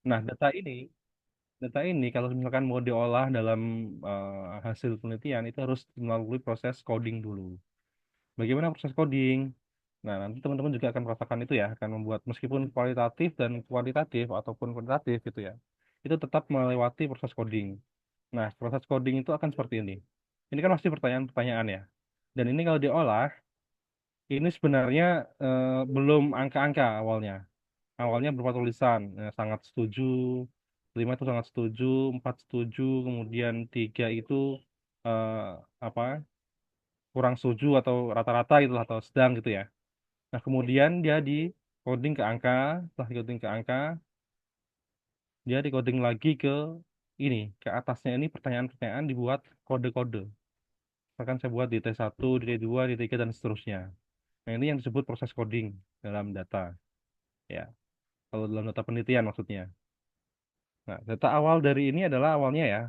Nah, data ini kalau misalkan mau diolah dalam hasil penelitian itu harus melalui proses coding dulu. Bagaimana proses coding? Nah, nanti teman-teman juga akan merasakan itu ya, akan membuat meskipun kualitatif dan kuantitatif ataupun kuantitatif gitu ya, itu tetap melewati proses coding. Nah, proses coding itu akan seperti ini. Ini kan pasti pertanyaan-pertanyaan ya. Dan ini kalau diolah, ini sebenarnya belum angka-angka awalnya. Awalnya berupa tulisan, sangat setuju, 5 itu sangat setuju, 4 setuju, kemudian 3 itu eh, apa kurang setuju atau rata-rata gitu atau sedang gitu ya. Nah, kemudian dia di coding ke angka, setelah di coding ke angka, dia di coding lagi ke ini, ke atasnya ini pertanyaan-pertanyaan dibuat kode-kode. Misalkan saya buat di T1, di T2, di T3 dan seterusnya. Nah, ini yang disebut proses coding dalam data, ya. Kalau dalam data penelitian maksudnya. Nah, data awal dari ini adalah awalnya ya,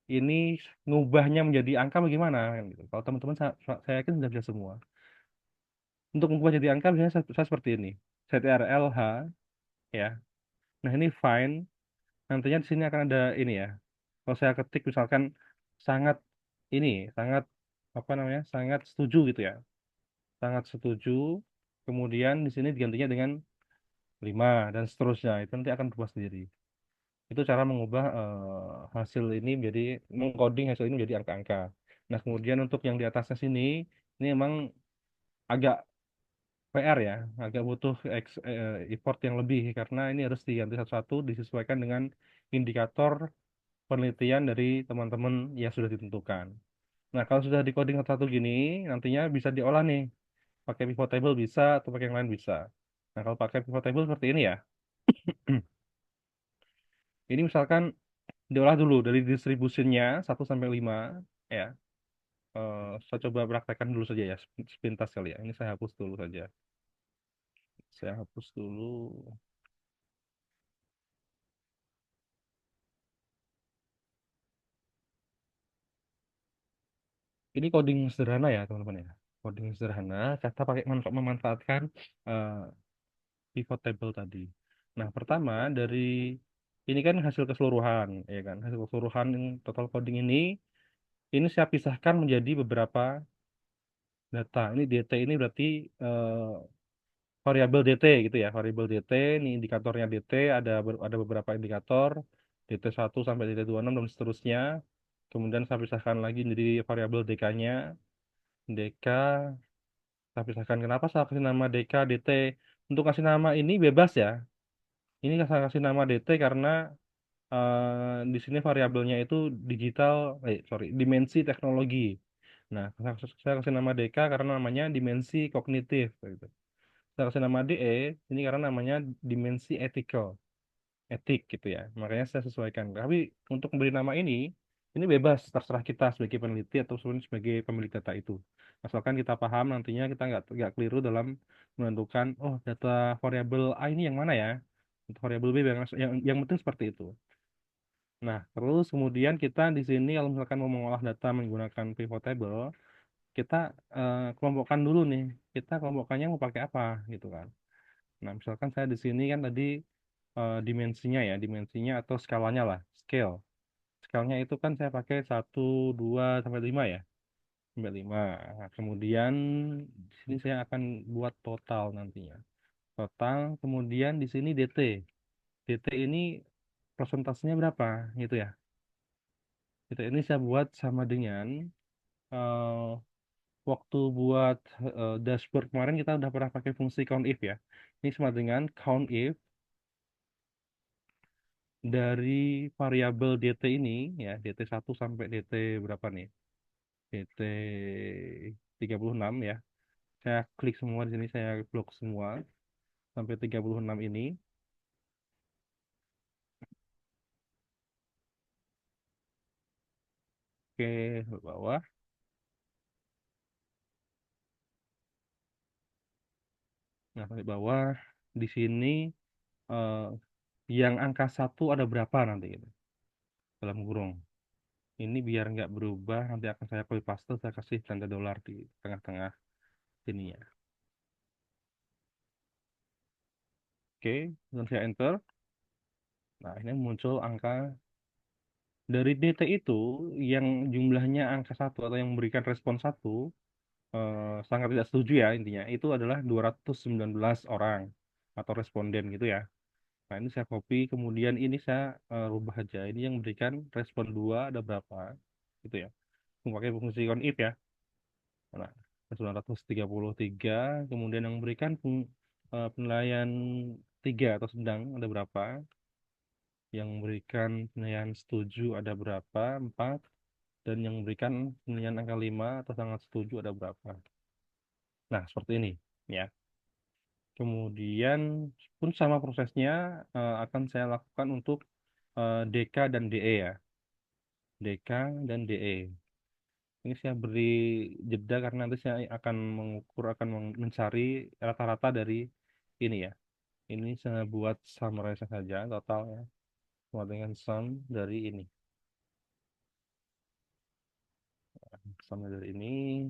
ini ngubahnya menjadi angka bagaimana kan gitu. Kalau teman-teman saya yakin sudah bisa semua. Untuk mengubah jadi angka biasanya saya seperti ini. CTRL-H ya. Nah, ini find. Nantinya di sini akan ada ini ya. Kalau saya ketik misalkan sangat ini, sangat apa namanya? Sangat setuju gitu ya. Sangat setuju. Kemudian di sini digantinya dengan 5 dan seterusnya. Itu nanti akan berubah sendiri. Itu cara mengubah hasil ini menjadi mengcoding hasil ini menjadi angka-angka. Nah, kemudian untuk yang di atasnya sini ini memang agak PR ya, agak butuh effort yang lebih karena ini harus diganti satu-satu disesuaikan dengan indikator penelitian dari teman-teman yang sudah ditentukan. Nah, kalau sudah di coding satu-satu gini, nantinya bisa diolah nih, pakai pivot table bisa atau pakai yang lain bisa. Nah, kalau pakai pivot table seperti ini ya, ini misalkan diolah dulu dari distributionnya 1 sampai 5 ya. Saya coba praktekkan dulu saja ya, sepintas kali ya. Ini saya hapus dulu saja. Saya hapus dulu. Ini coding sederhana ya, teman-teman ya. Coding sederhana, kita pakai memanfaatkan eh, pivot table tadi. Nah, pertama dari ini kan hasil keseluruhan, ya kan? Hasil keseluruhan yang total coding ini saya pisahkan menjadi beberapa data. Ini DT ini berarti variabel DT gitu ya, variabel DT. Ini indikatornya DT ada beberapa indikator DT1 sampai DT26 dan seterusnya. Kemudian saya pisahkan lagi menjadi variabel DK-nya. DK saya pisahkan. Kenapa saya kasih nama DK, DT? Untuk kasih nama ini bebas ya. Ini saya kasih nama DT karena di sini variabelnya itu digital, sorry, dimensi teknologi. Nah, saya kasih nama DK karena namanya dimensi kognitif. Gitu. Saya kasih nama DE ini karena namanya dimensi ethical, etik gitu ya. Makanya saya sesuaikan. Tapi untuk memberi nama ini bebas, terserah kita sebagai peneliti atau sebagai pemilik data itu. Asalkan kita paham nantinya kita nggak keliru dalam menentukan, oh data variabel A ini yang mana ya? Untuk variabel B yang penting seperti itu. Nah, terus kemudian kita di sini kalau misalkan mau mengolah data menggunakan pivot table, kita kelompokkan dulu nih. Kita kelompokkannya mau pakai apa gitu kan. Nah, misalkan saya di sini kan tadi dimensinya ya, dimensinya atau skalanya lah, scale. Skalanya itu kan saya pakai 1, 2, sampai 5 ya, sampai 5. Nah, kemudian di sini saya akan buat total nantinya. Total, kemudian di sini DT. DT ini persentasenya berapa gitu ya. DT ini saya buat sama dengan eh, waktu buat dashboard kemarin kita udah pernah pakai fungsi count if ya. Ini sama dengan count if dari variabel DT ini ya, DT1 sampai DT berapa nih? DT 36 ya. Saya klik semua di sini, saya blok semua sampai 36 ini. Oke, ke bawah. Nah, sampai bawah di sini eh, yang angka 1 ada berapa nanti gitu dalam kurung. Ini biar nggak berubah, nanti akan saya copy paste, saya kasih tanda dolar di tengah-tengah sini ya. Oke, dan saya enter. Nah, ini muncul angka dari DT itu yang jumlahnya angka satu atau yang memberikan respon satu sangat tidak setuju ya intinya. Itu adalah 219 orang atau responden gitu ya. Nah, ini saya copy, kemudian ini saya rubah aja. Ini yang memberikan respon dua ada berapa gitu ya. Memakai fungsi if ya. Nah, 933, kemudian yang memberikan penilaian 3 atau sedang ada berapa, yang memberikan penilaian setuju ada berapa, 4, dan yang memberikan penilaian angka 5 atau sangat setuju ada berapa. Nah, seperti ini ya. Kemudian pun sama prosesnya akan saya lakukan untuk DK dan DE ya. DK dan DE. Ini saya beri jeda karena nanti saya akan mengukur, akan mencari rata-rata dari ini ya. Ini saya buat summarize saja total ya. Sama dengan sum dari ini. Sum dari ini.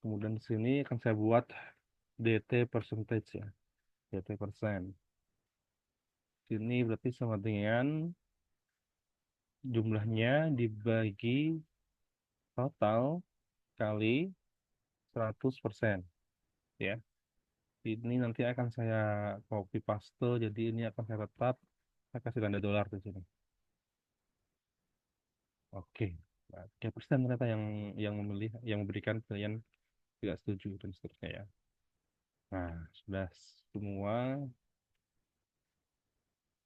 Kemudian di sini akan saya buat DT percentage ya. DT persen. Sini berarti sama dengan jumlahnya dibagi total kali 100% ya. Ini nanti akan saya copy paste, jadi ini akan saya tetap, saya kasih tanda dolar di sini. Oke. Nah, 3% ternyata yang memilih, yang memberikan pilihan tidak setuju dan seterusnya ya. Nah, sudah semua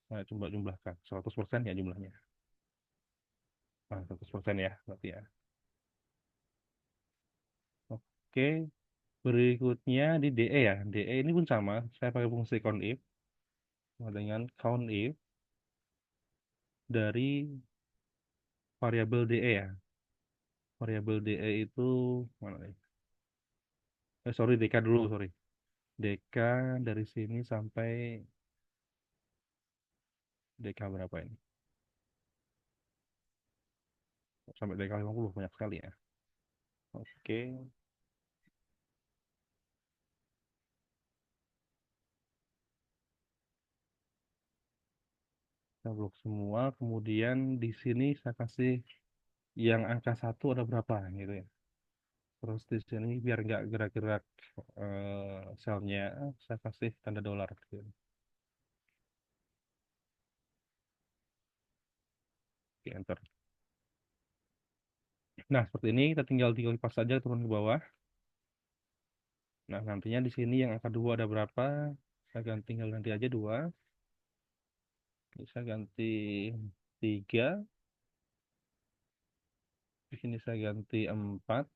saya coba jumlahkan. 100% ya jumlahnya. Nah, 100% ya berarti ya. Oke, berikutnya di DE ya. DE ini pun sama, saya pakai fungsi countif sama dengan countif dari variabel DE ya. Variabel DE itu mana nih? Sorry, DK dulu, sorry. DK dari sini sampai DK berapa ini? Sampai DK 50 banyak sekali ya. Oke, kita blok semua. Kemudian di sini saya kasih yang angka satu ada berapa gitu ya. Terus di sini biar nggak gerak-gerak selnya, saya kasih tanda dolar gitu. Oke, enter. Nah, seperti ini kita tinggal tinggal pas saja turun ke bawah. Nah, nantinya di sini yang angka dua ada berapa? Saya ganti, tinggal ganti aja dua. Bisa ganti tiga. Di sini saya ganti empat.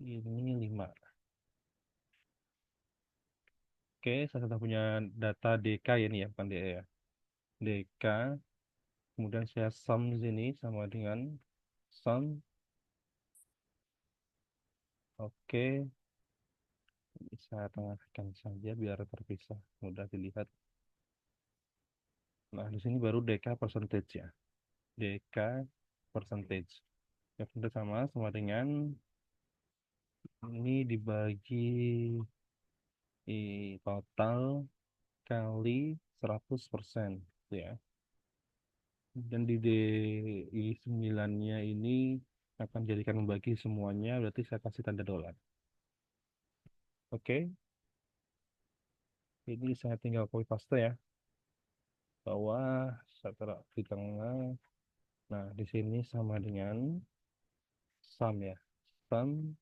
Ini lima. Oke, saya sudah punya data DK ya ini ya, bukan DE ya. DK. Kemudian saya sum di sini sama dengan sum. Oke, bisa tengahkan saja biar terpisah, mudah dilihat. Nah, di sini baru DK percentage ya. DK percentage. Yang sudah sama sama dengan ini dibagi total kali 100% gitu ya. Dan di DI 9-nya ini akan jadikan membagi semuanya, berarti saya kasih tanda dolar. Oke, ini saya tinggal copy paste ya. Bawah, saya taruh di tengah. Nah, di sini sama dengan sum ya. Sum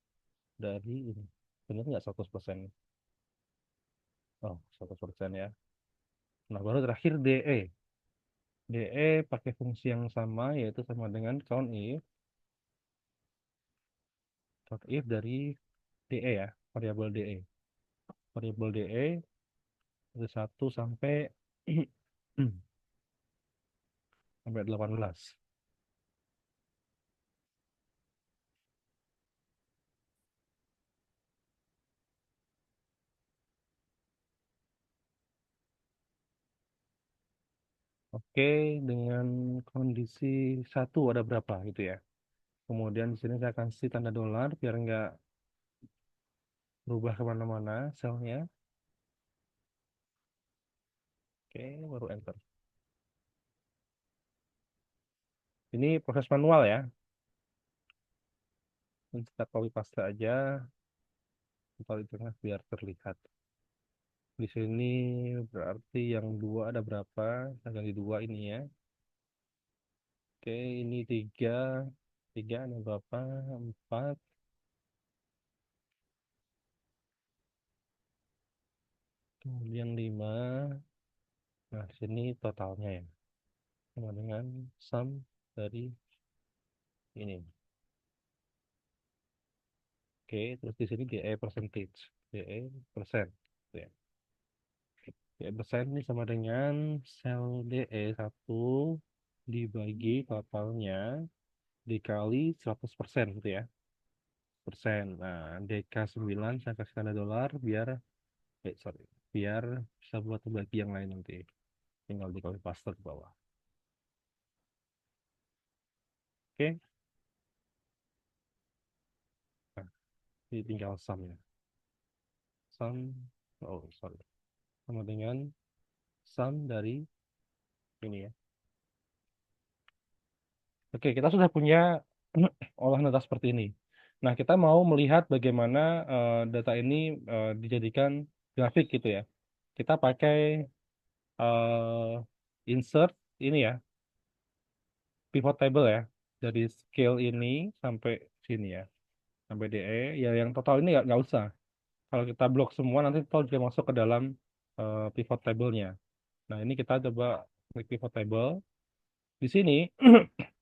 dari ini. Benar nggak 100%? Oh, 100% ya. Nah, baru terakhir DE. DE pakai fungsi yang sama, yaitu sama dengan count if dari DE ya, variabel DE. Variabel DE dari 1 sampai sampai 18. Oke, dengan kondisi satu ada berapa gitu ya. Kemudian di sini saya kasih tanda dolar biar nggak berubah kemana-mana selnya. Oke, baru enter. Ini proses manual ya. Ini kita copy paste aja. Atau itu biar terlihat. Di sini berarti yang dua ada berapa? Kita ganti dua ini ya. Oke, ini tiga. Tiga ada berapa? Empat. Kemudian lima. Nah, sini totalnya ya. Sama dengan sum dari ini. Oke, terus di sini DE percentage. DE persen. Ya. DE persen ini sama dengan sel DE 1 dibagi totalnya dikali 100% gitu ya. Persen. Nah, DK 9 saya kasih tanda dolar sorry, biar bisa buat bagi yang lain nanti. Tinggal di copy paste ke bawah. Oke, nah, ini tinggal sum ya. Sum, oh sorry, sama dengan sum dari ini ya. Oke, kita sudah punya olahan data seperti ini. Nah, kita mau melihat bagaimana data ini dijadikan grafik gitu ya. Kita pakai insert ini ya, pivot table ya. Dari scale ini sampai sini ya, sampai DE. Ya, yang total ini nggak usah. Kalau kita blok semua, nanti total juga masuk ke dalam pivot table-nya. Nah, ini kita coba klik pivot table. Di sini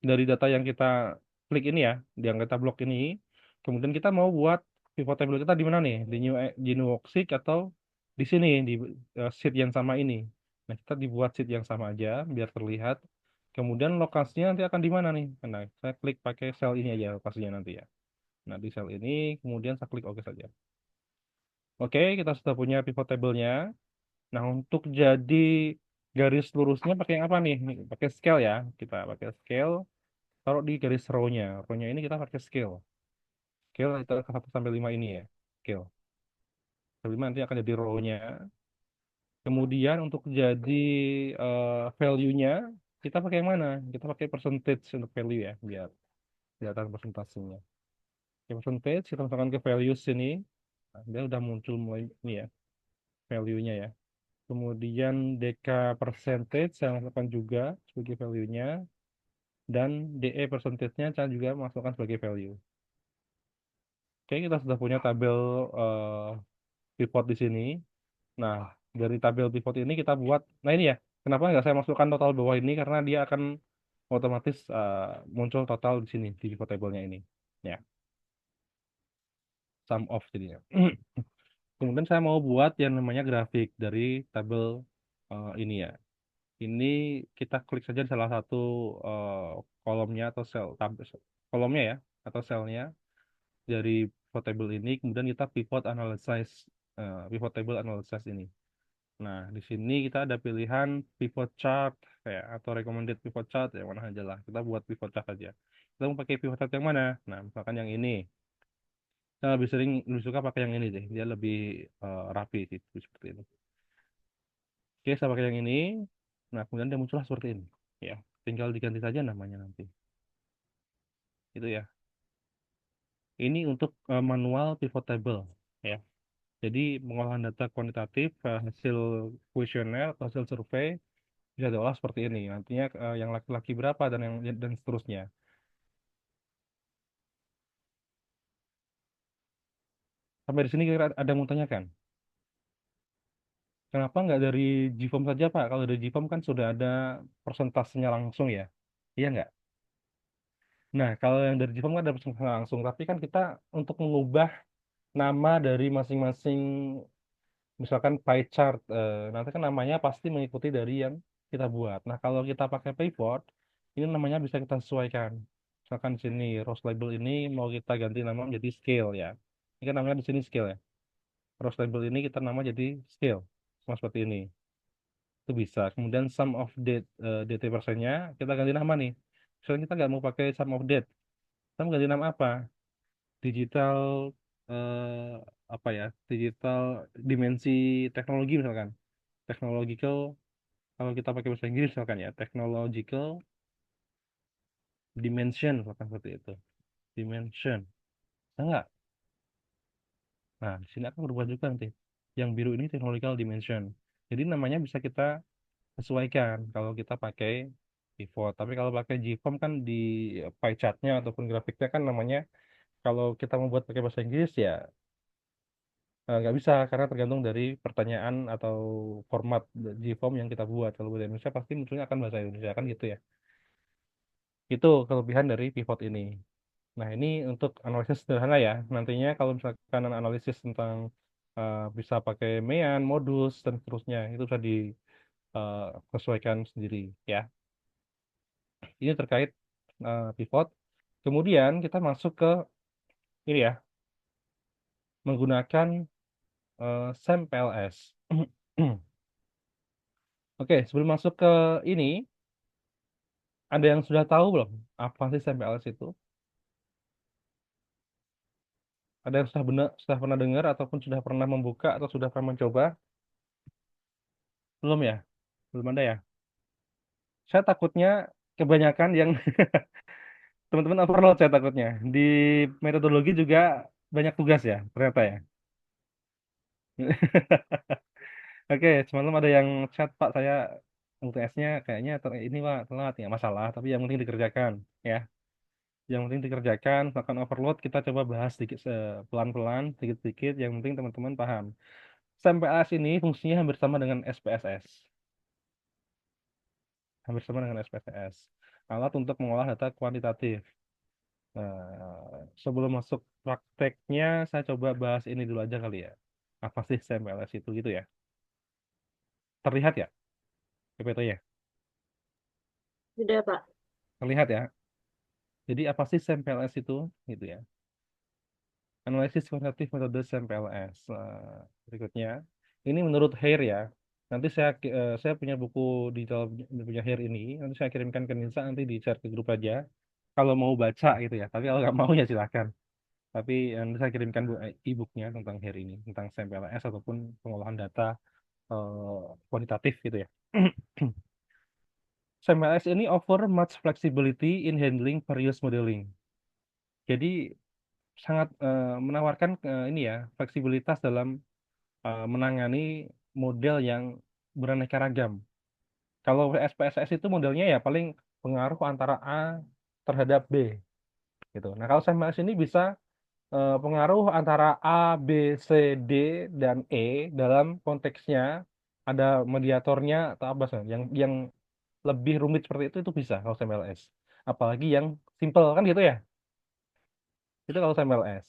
dari data yang kita klik ini ya, yang kita blok ini, kemudian kita mau buat pivot table kita di mana nih? Di new worksheet atau di sini di sheet yang sama ini. Nah, kita dibuat sheet yang sama aja biar terlihat. Kemudian lokasinya nanti akan di mana nih? Nah, saya klik pakai sel ini aja lokasinya nanti ya. Nah, di sel ini kemudian saya klik OK saja. Oke, kita sudah punya pivot table-nya. Nah, untuk jadi garis lurusnya pakai yang apa nih? Nih, pakai scale ya. Kita pakai scale. Taruh di garis row-nya. Row-nya ini kita pakai scale. Scale itu ke 1 sampai 5 ini ya. Scale. Sampai 5 nanti akan jadi row-nya. Kemudian untuk jadi value-nya, kita pakai yang mana? Kita pakai percentage untuk value ya, biar kelihatan persentasenya. Oke, percentage, kita masukkan ke values sini. Nah, dia udah muncul mulai ini ya, value-nya ya. Kemudian DK percentage saya masukkan juga sebagai value-nya. Dan DE percentage-nya saya juga masukkan sebagai value. Oke, kita sudah punya tabel eh, pivot di sini. Nah, dari tabel pivot ini kita buat, nah ini ya, kenapa nggak saya masukkan total bawah ini? Karena dia akan otomatis muncul total di sini, di pivot table-nya ini. Ya, sum of jadinya. Kemudian saya mau buat yang namanya grafik dari tabel ini ya. Ini kita klik saja di salah satu eh, kolomnya atau kolomnya ya, atau selnya dari pivot table ini. Kemudian kita pivot table analysis ini. Nah, di sini kita ada pilihan pivot chart kayak atau recommended pivot chart yang mana aja lah. Kita buat pivot chart aja. Kita mau pakai pivot chart yang mana? Nah, misalkan yang ini. Saya lebih suka pakai yang ini deh. Dia lebih rapi sih seperti ini. Oke, saya pakai yang ini. Nah, kemudian dia muncullah seperti ini. Ya, tinggal diganti saja namanya nanti. Itu ya. Ini untuk manual pivot table ya. Jadi pengolahan data kuantitatif hasil kuesioner atau hasil survei bisa diolah seperti ini. Nantinya yang laki-laki berapa dan seterusnya. Sampai di sini kira ada yang mau tanyakan. Kenapa nggak dari GFOAM saja Pak? Kalau dari GFOAM kan sudah ada persentasenya langsung ya. Iya nggak? Nah, kalau yang dari GFOAM kan ada persentasenya langsung. Tapi kan kita untuk mengubah nama dari masing-masing, misalkan pie chart, nanti kan namanya pasti mengikuti dari yang kita buat. Nah, kalau kita pakai pivot, ini namanya bisa kita sesuaikan. Misalkan di sini rows label ini mau kita ganti nama menjadi scale ya. Ini kan namanya di sini scale ya. Rows label ini kita nama jadi scale. Sama seperti ini. Itu bisa. Kemudian sum of DT persennya kita ganti nama nih. Misalnya kita nggak mau pakai sum of date. Kita mau ganti nama apa? Digital apa ya? Digital dimensi teknologi misalkan. Technological kalau kita pakai bahasa Inggris misalkan ya, technological dimension, misalkan seperti itu. Dimension. Enggak. Nah, di sini akan berubah juga nanti. Yang biru ini technological dimension. Jadi namanya bisa kita sesuaikan kalau kita pakai pivot. Tapi kalau pakai GFORM kan di pie chart-nya ataupun grafiknya kan namanya kalau kita membuat pakai bahasa Inggris ya nggak bisa karena tergantung dari pertanyaan atau format GFORM yang kita buat. Kalau bahasa Indonesia pasti munculnya akan bahasa Indonesia kan gitu ya. Itu kelebihan dari pivot ini. Nah, ini untuk analisis sederhana ya. Nantinya kalau misalkan analisis tentang bisa pakai mean, modus, dan seterusnya, itu bisa disesuaikan sendiri ya. Ini terkait pivot. Kemudian kita masuk ke ini ya, menggunakan SAM PLS. Oke, sebelum masuk ke ini, ada yang sudah tahu belum apa sih SAM PLS itu? Ada yang sudah pernah dengar ataupun sudah pernah membuka atau sudah pernah mencoba? Belum ya? Belum ada ya? Saya takutnya kebanyakan yang teman-teman overload saya takutnya. Di metodologi juga banyak tugas ya, ternyata ya. Oke, semalam ada yang chat, Pak, saya UTS-nya kayaknya ini Pak, telat ya masalah, tapi yang penting dikerjakan ya. Yang penting dikerjakan, melakukan overload, kita coba bahas sedikit pelan-pelan, sedikit-sedikit, yang penting teman-teman paham. SMPS ini fungsinya hampir sama dengan SPSS. Hampir sama dengan SPSS. Alat untuk mengolah data kuantitatif. Sebelum masuk prakteknya, saya coba bahas ini dulu aja kali ya. Apa sih SMPLS itu gitu ya? Terlihat ya, PPT-nya? Sudah, Pak. Terlihat ya. Jadi apa sih SMPLS itu? Gitu ya. Analisis kuantitatif metode SMPLS. Berikutnya, ini menurut Hair ya. Nanti saya punya buku digital punya Hair ini. Nanti saya kirimkan ke Nisa, nanti di share ke grup aja. Kalau mau baca gitu ya. Tapi kalau nggak mau ya silakan. Tapi nanti saya kirimkan e-booknya tentang Hair ini, tentang SMPLS ataupun pengolahan data kuantitatif gitu ya. SMLS ini offer much flexibility in handling various modeling. Jadi sangat menawarkan ini ya fleksibilitas dalam menangani model yang beraneka ragam. Kalau SPSS itu modelnya ya paling pengaruh antara A terhadap B gitu. Nah kalau SMLS ini bisa pengaruh antara A, B, C, D, dan E dalam konteksnya ada mediatornya atau apa sih yang lebih rumit seperti itu bisa kalau MLS. Apalagi yang simple kan gitu ya. Itu kalau MLS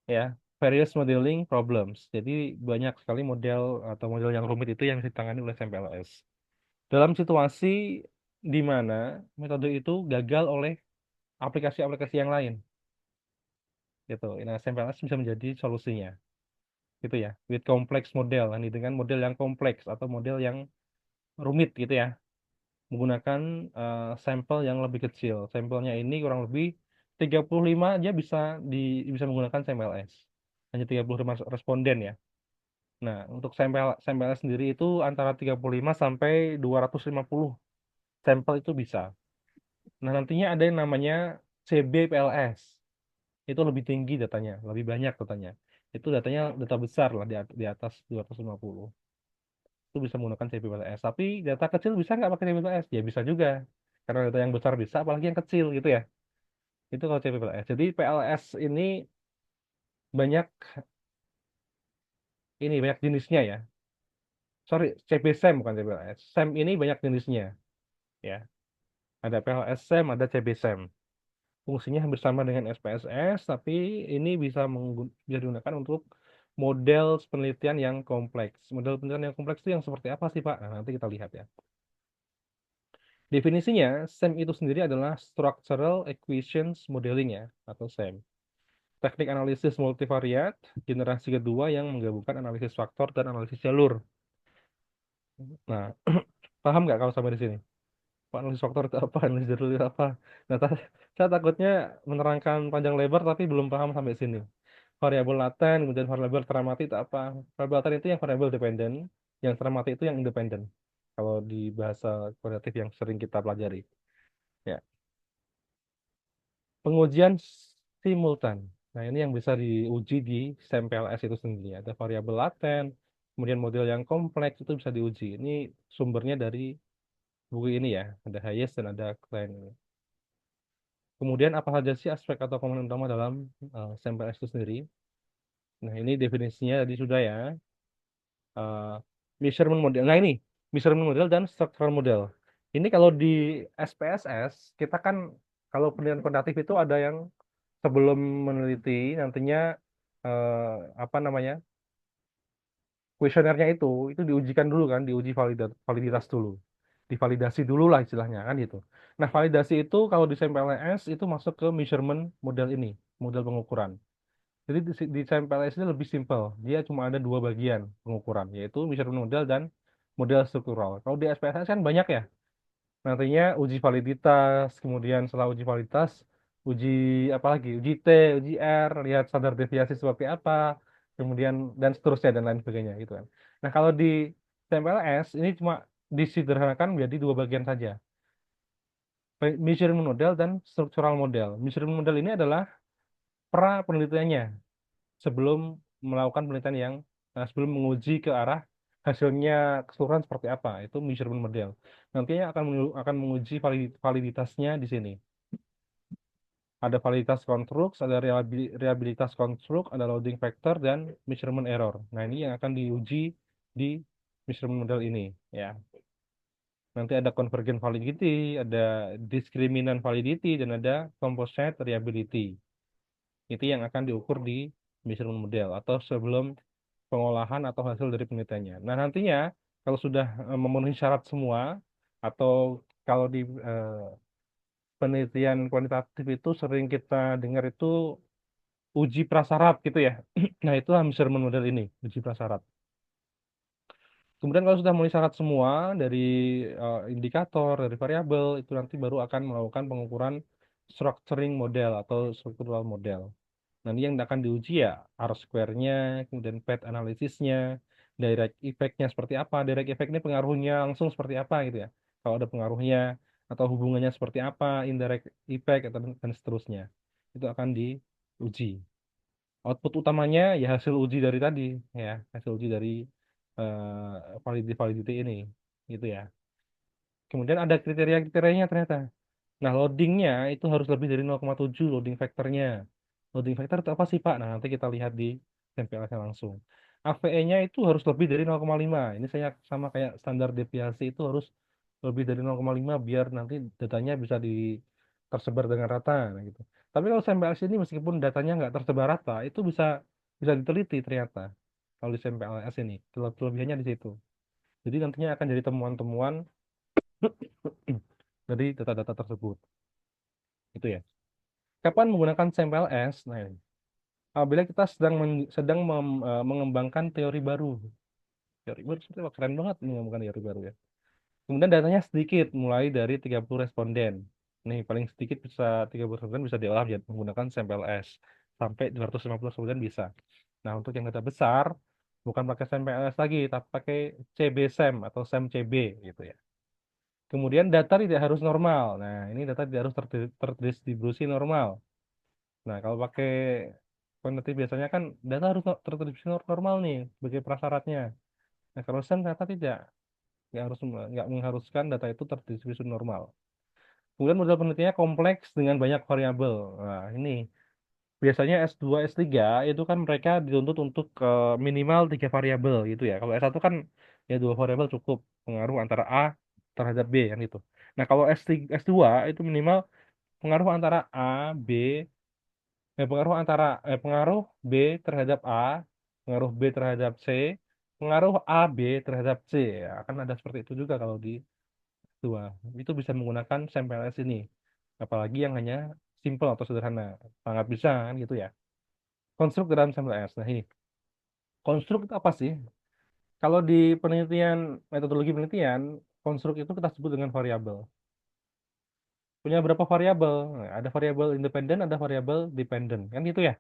ya. Various modeling problems. Jadi banyak sekali model atau model yang rumit itu yang ditangani oleh SMPLS. Dalam situasi di mana metode itu gagal oleh aplikasi-aplikasi yang lain gitu. Nah, SMPLS bisa menjadi solusinya gitu ya. With complex model, ini dengan model yang kompleks atau model yang rumit gitu ya. Menggunakan sampel yang lebih kecil. Sampelnya ini kurang lebih 35 aja bisa menggunakan sampel S. Hanya 35 responden ya. Nah, untuk sampel S sendiri itu antara 35 sampai 250 sampel itu bisa. Nah, nantinya ada yang namanya CBPLS. Itu lebih tinggi datanya, lebih banyak datanya. Itu datanya data besar lah di atas 250. Itu bisa menggunakan CBPLS. Tapi data kecil bisa nggak pakai CBPLS? Ya bisa juga. Karena data yang besar bisa, apalagi yang kecil gitu ya. Itu kalau CBPLS. Jadi PLS ini banyak banyak jenisnya ya. Sorry, CB-SEM bukan CBLS. SEM ini banyak jenisnya ya. Ada PLS SEM, ada CB-SEM. Fungsinya hampir sama dengan SPSS, tapi ini bisa digunakan untuk model penelitian yang kompleks. Model penelitian yang kompleks itu yang seperti apa sih, Pak? Nah, nanti kita lihat ya. Definisinya, SEM itu sendiri adalah Structural Equations Modeling ya, atau SEM. Teknik analisis multivariat, generasi kedua yang menggabungkan analisis faktor dan analisis jalur. Nah, paham nggak kalau sampai di sini? Pak, analisis faktor itu apa, analisis jalur itu apa? Nah, saya takutnya menerangkan panjang lebar tapi belum paham sampai sini. Variabel laten, kemudian variabel teramati itu apa? Variabel laten itu yang variabel dependen, yang teramati itu yang independen. kalau di bahasa kualitatif yang sering kita pelajari. Ya, pengujian simultan. Nah, ini yang bisa diuji di STMPLS itu sendiri. Ada variabel laten, kemudian model yang kompleks itu bisa diuji. Ini sumbernya dari buku ini ya, ada Hayes dan ada Klein. Kemudian apa saja sih aspek atau komponen utama dalam STMPLS itu sendiri? Nah, ini definisinya tadi sudah ya. eh, Measurement model. Nah, ini measurement model dan structural model. Ini kalau di SPSS kita kan kalau penelitian kuantitatif itu ada yang sebelum meneliti nantinya eh, apa namanya kuesionernya itu diujikan dulu kan, diuji validitas dulu, divalidasi dulu lah istilahnya kan gitu. Nah, validasi itu kalau di SMPLS itu masuk ke measurement model ini, model pengukuran. Jadi di CMPLS ini lebih simpel. Dia cuma ada dua bagian pengukuran, yaitu measurement model dan model struktural. Kalau di SPSS kan banyak ya. Nantinya uji validitas, kemudian setelah uji validitas, uji apa lagi? Uji T, uji R, lihat standar deviasi seperti apa, kemudian dan seterusnya dan lain sebagainya gitu kan. Nah, kalau di CMPLS ini cuma disederhanakan menjadi dua bagian saja. Measurement model dan structural model. Measurement model ini adalah pra penelitiannya sebelum melakukan penelitian yang sebelum menguji ke arah hasilnya keseluruhan seperti apa itu measurement model nantinya akan menguji validitasnya di sini ada validitas konstruk ada reliabilitas konstruk ada loading factor dan measurement error nah ini yang akan diuji di measurement model ini ya nanti ada convergent validity ada discriminant validity dan ada composite reliability itu yang akan diukur di measurement model atau sebelum pengolahan atau hasil dari penelitiannya. Nah, nantinya kalau sudah memenuhi syarat semua atau kalau di penelitian kuantitatif itu sering kita dengar itu uji prasyarat gitu ya. Nah, itu measurement model ini, uji prasyarat. Kemudian kalau sudah memenuhi syarat semua dari indikator, dari variabel, itu nanti baru akan melakukan pengukuran structuring model atau structural model. Nanti yang akan diuji ya R square-nya, kemudian path analisisnya, direct effect-nya seperti apa, direct effect ini pengaruhnya langsung seperti apa gitu ya. Kalau ada pengaruhnya atau hubungannya seperti apa, indirect effect atau dan seterusnya. Itu akan diuji. Output utamanya ya hasil uji dari tadi ya, hasil uji dari validity ini gitu ya. Kemudian ada kriteria-kriterianya ternyata. Nah, loadingnya itu harus lebih dari 0,7 loading factornya. Loading factor itu apa sih, Pak? Nah, nanti kita lihat di MPLS-nya langsung. AVE-nya itu harus lebih dari 0,5. Ini saya sama kayak standar deviasi itu harus lebih dari 0,5 biar nanti datanya bisa tersebar dengan rata. Nah, gitu. Tapi kalau MPLS ini meskipun datanya nggak tersebar rata, itu bisa bisa diteliti ternyata. Kalau di MPLS ini, kelebihannya di situ. Jadi nantinya akan jadi temuan-temuan dari data-data tersebut. Itu ya. Kapan menggunakan sampel S? Nah, ini. Apabila kita mengembangkan teori baru. Teori baru seperti wah, keren banget ini mengembangkan teori baru ya. Kemudian datanya sedikit, mulai dari 30 responden. Nih, paling sedikit bisa 30 responden bisa diolah menggunakan sampel S. Sampai 250 responden bisa. Nah, untuk yang data besar, bukan pakai sampel S lagi, tapi pakai CB-SEM atau SEM-CB gitu ya. Kemudian data tidak harus normal. Nah, ini data tidak harus terdistribusi normal. Nah, kalau pakai kuantitatif biasanya kan data harus terdistribusi normal nih sebagai prasyaratnya. Nah, kalau SEM ternyata tidak, nggak mengharuskan data itu terdistribusi normal. Kemudian model penelitiannya kompleks dengan banyak variabel. Nah, ini biasanya S2, S3 itu kan mereka dituntut untuk minimal 3 variabel gitu ya. Kalau S1 kan ya 2 variabel cukup pengaruh antara A terhadap B yang itu. Nah, kalau S3, S2 itu minimal pengaruh antara A, B, pengaruh B terhadap A, pengaruh B terhadap C, pengaruh A B terhadap C. Ya, akan ada seperti itu juga kalau di dua. Itu bisa menggunakan sampel S ini. Apalagi yang hanya simple atau sederhana. Sangat bisa kan gitu ya. Konstruk dalam sampel S. Nah, ini. Konstruk itu apa sih? Kalau di penelitian, metodologi penelitian, konstruk itu kita sebut dengan variabel. Punya berapa variabel? Nah, ada variabel independen, ada variabel dependent. Kan gitu ya.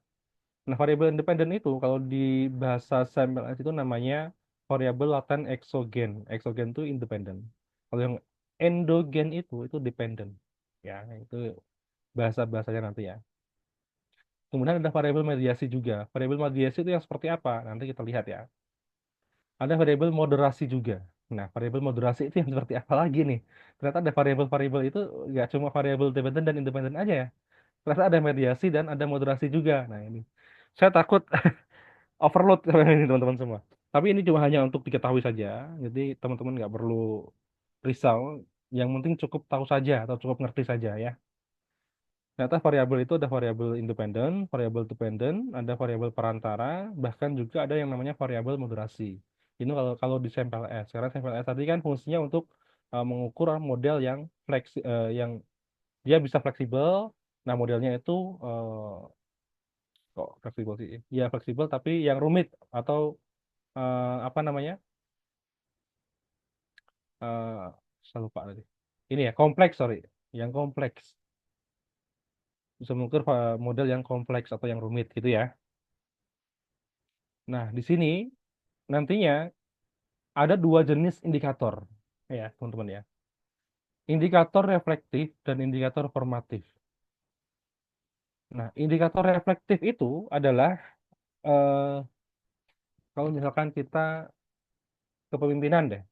Nah, variabel independen itu kalau di bahasa SMLS itu namanya variabel laten eksogen. Eksogen itu independen. Kalau yang endogen itu dependen. Ya, itu bahasa-bahasanya nanti ya. Kemudian ada variabel mediasi juga. Variabel mediasi itu yang seperti apa? Nanti kita lihat ya. Ada variabel moderasi juga. Nah, variabel moderasi itu yang seperti apa lagi nih? Ternyata ada variabel-variabel itu nggak cuma variabel dependen dan independen aja ya. Ternyata ada mediasi dan ada moderasi juga. Nah, ini. Saya takut overload ini teman-teman semua. Tapi ini cuma hanya untuk diketahui saja. Jadi teman-teman nggak perlu risau. Yang penting cukup tahu saja atau cukup ngerti saja ya. Ternyata variabel itu ada variabel independen, variabel dependen, ada variabel perantara, bahkan juga ada yang namanya variabel moderasi. Ini kalau di sampel S. Karena sampel S tadi kan fungsinya untuk mengukur model yang yang dia bisa fleksibel. Nah, modelnya itu kok fleksibel sih? Ya fleksibel tapi yang rumit atau apa namanya? eh saya lupa tadi. Ini ya kompleks, sorry, yang kompleks. Bisa mengukur model yang kompleks atau yang rumit gitu ya. Nah, di sini nantinya ada dua jenis indikator ya teman-teman ya. Indikator reflektif dan indikator formatif. Nah, indikator reflektif itu adalah eh, kalau misalkan kita kepemimpinan deh.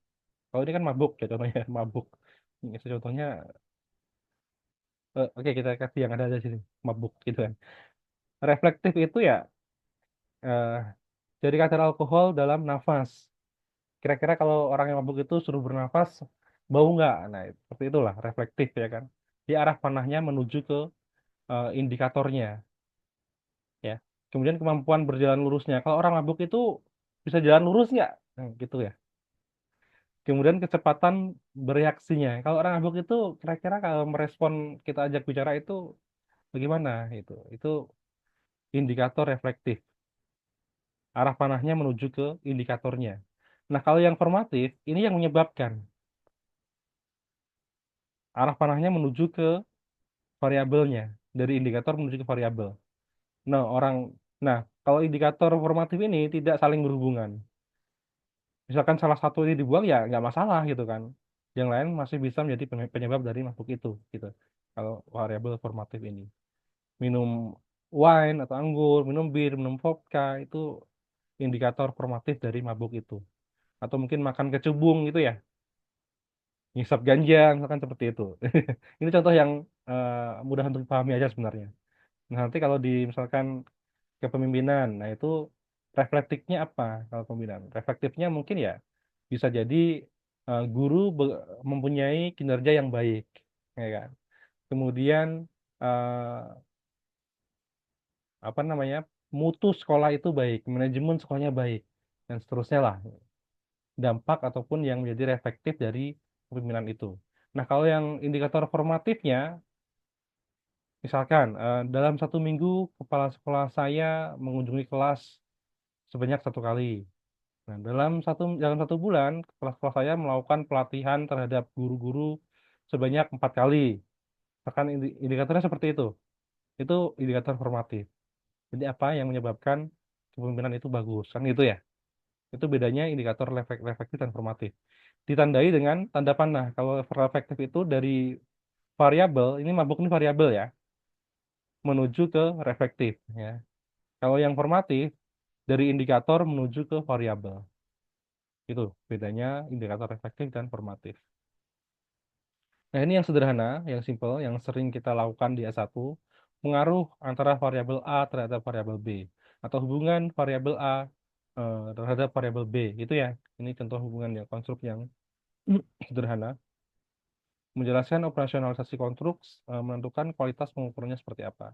Kalau ini kan mabuk ya contohnya mabuk. Ini contohnya oke kita kasih yang ada di sini mabuk gitu kan. Reflektif itu ya eh, jadi kadar alkohol dalam nafas. Kira-kira kalau orang yang mabuk itu suruh bernafas, bau nggak? Nah, seperti itulah reflektif ya kan. Di arah panahnya menuju ke indikatornya ya. Kemudian kemampuan berjalan lurusnya. Kalau orang mabuk itu bisa jalan lurus nggak? Nah, gitu ya. Kemudian kecepatan bereaksinya. Kalau orang mabuk itu kira-kira kalau merespon kita ajak bicara itu bagaimana? Itu indikator reflektif. Arah panahnya menuju ke indikatornya. Nah, kalau yang formatif, ini yang menyebabkan arah panahnya menuju ke variabelnya. Dari indikator menuju ke variabel. Nah, nah, kalau indikator formatif ini tidak saling berhubungan. Misalkan salah satu ini dibuang ya nggak masalah gitu kan. Yang lain masih bisa menjadi penyebab dari mabuk itu gitu. Kalau variabel formatif ini. Minum wine atau anggur, minum bir, minum vodka itu indikator formatif dari mabuk itu. Atau mungkin makan kecubung gitu ya. Ngisap ganja misalkan seperti itu. Ini contoh yang mudah untuk dipahami aja sebenarnya. Nah, nanti kalau di misalkan kepemimpinan, nah itu reflektifnya apa kalau pemimpinan? Reflektifnya mungkin ya bisa jadi guru mempunyai kinerja yang baik, ya kan? Kemudian eh, apa namanya mutu sekolah itu baik, manajemen sekolahnya baik, dan seterusnya lah. Dampak ataupun yang menjadi reflektif dari kepemimpinan itu. Nah, kalau yang indikator formatifnya, misalkan dalam satu minggu kepala sekolah saya mengunjungi kelas sebanyak satu kali. Nah, dalam satu bulan, kepala sekolah saya melakukan pelatihan terhadap guru-guru sebanyak 4 kali. Misalkan indikatornya seperti itu. Itu indikator formatif. Jadi apa yang menyebabkan kepemimpinan itu bagus? Kan gitu ya. Itu bedanya indikator reflektif dan formatif. Ditandai dengan tanda panah. Kalau reflektif itu dari variabel, ini mabuk ini variabel ya, menuju ke reflektif ya. Kalau yang formatif dari indikator menuju ke variabel. Itu bedanya indikator reflektif dan formatif. Nah, ini yang sederhana, yang simple, yang sering kita lakukan di S1, pengaruh antara variabel A terhadap variabel B atau hubungan variabel A terhadap variabel B. Itu ya. Ini contoh hubungan yang konstruk yang sederhana. Menjelaskan operasionalisasi konstruk, menentukan kualitas pengukurannya seperti apa.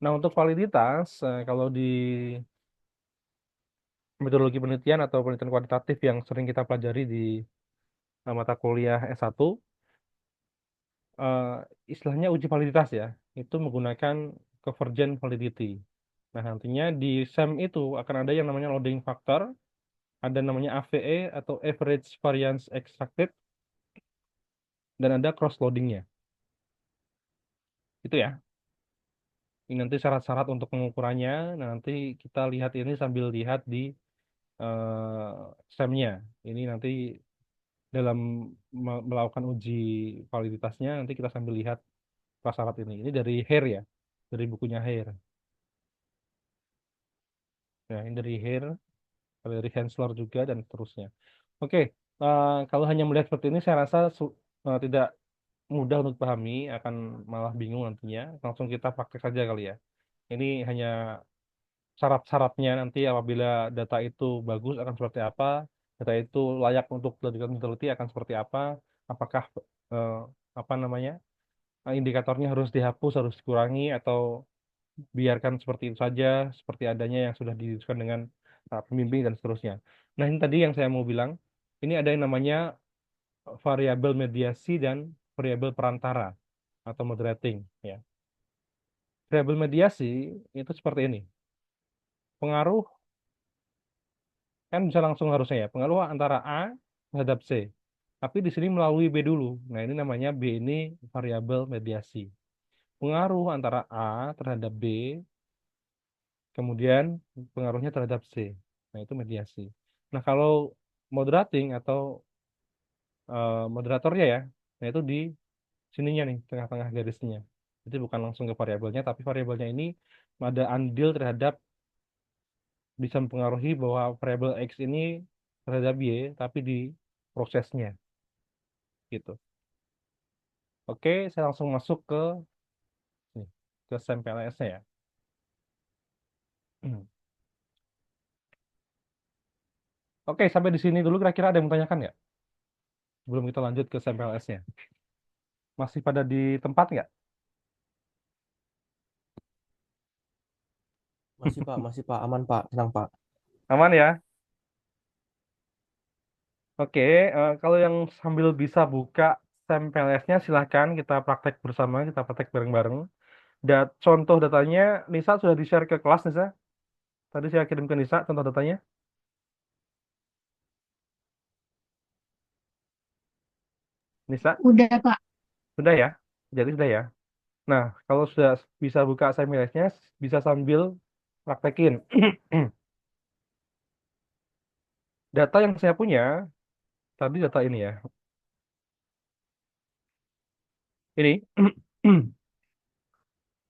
Nah, untuk validitas, kalau di metodologi penelitian atau penelitian kuantitatif yang sering kita pelajari di mata kuliah S1, eh, istilahnya uji validitas ya, itu menggunakan convergent validity. Nah, nantinya di SEM itu akan ada yang namanya loading factor, ada namanya AVE atau average variance extracted, dan ada cross loadingnya. Itu ya. Ini nanti syarat-syarat untuk pengukurannya. Nah, nanti kita lihat ini sambil lihat di SEM-nya. Ini nanti dalam melakukan uji validitasnya nanti kita sambil lihat prasyarat ini. Ini dari Hare ya, dari bukunya Hare. Ya, ini dari Hare, dari Hensler juga dan seterusnya. Oke, kalau hanya melihat seperti ini saya rasa tidak mudah untuk pahami, akan malah bingung nantinya. Langsung kita praktek saja kali ya. Ini hanya syarat-syaratnya nanti apabila data itu bagus akan seperti apa, data itu layak untuk dilakukan teliti akan seperti apa, apakah eh, apa namanya indikatornya harus dihapus, harus dikurangi, atau biarkan seperti itu saja, seperti adanya yang sudah didiskusikan dengan pembimbing dan seterusnya. Nah, ini tadi yang saya mau bilang, ini ada yang namanya variabel mediasi dan variabel perantara atau moderating. Ya, variabel mediasi itu seperti ini. Pengaruh kan bisa langsung harusnya ya, pengaruh antara A terhadap C. Tapi di sini melalui B dulu. Nah, ini namanya B ini variabel mediasi. Pengaruh antara A terhadap B, kemudian pengaruhnya terhadap C. Nah, itu mediasi. Nah, kalau moderating atau moderatornya ya, nah itu di sininya nih, tengah-tengah garisnya. Jadi bukan langsung ke variabelnya, tapi variabelnya ini ada andil terhadap bisa mempengaruhi bahwa variabel X ini terhadap Y, tapi di prosesnya gitu. Oke, saya langsung masuk ke nih, ke SAMPLS-nya ya. Oke, sampai di sini dulu kira-kira ada yang mau tanyakan nggak? Sebelum kita lanjut ke SAMPLS-nya. Masih pada di tempat nggak? Masih Pak, aman Pak, tenang Pak. Aman ya? Oke, kalau yang sambil bisa buka SAMPLS-nya silahkan kita praktek bersama, kita praktek bareng-bareng. Contoh datanya, Nisa sudah di-share ke kelas, Nisa. Tadi saya kirim ke Nisa contoh datanya. Nisa, Udah Pak. sudah ya? Jadi sudah ya? Nah, kalau sudah bisa buka SAMPLS-nya, bisa sambil praktekin. Data yang saya punya, tadi data ini ya. Ini.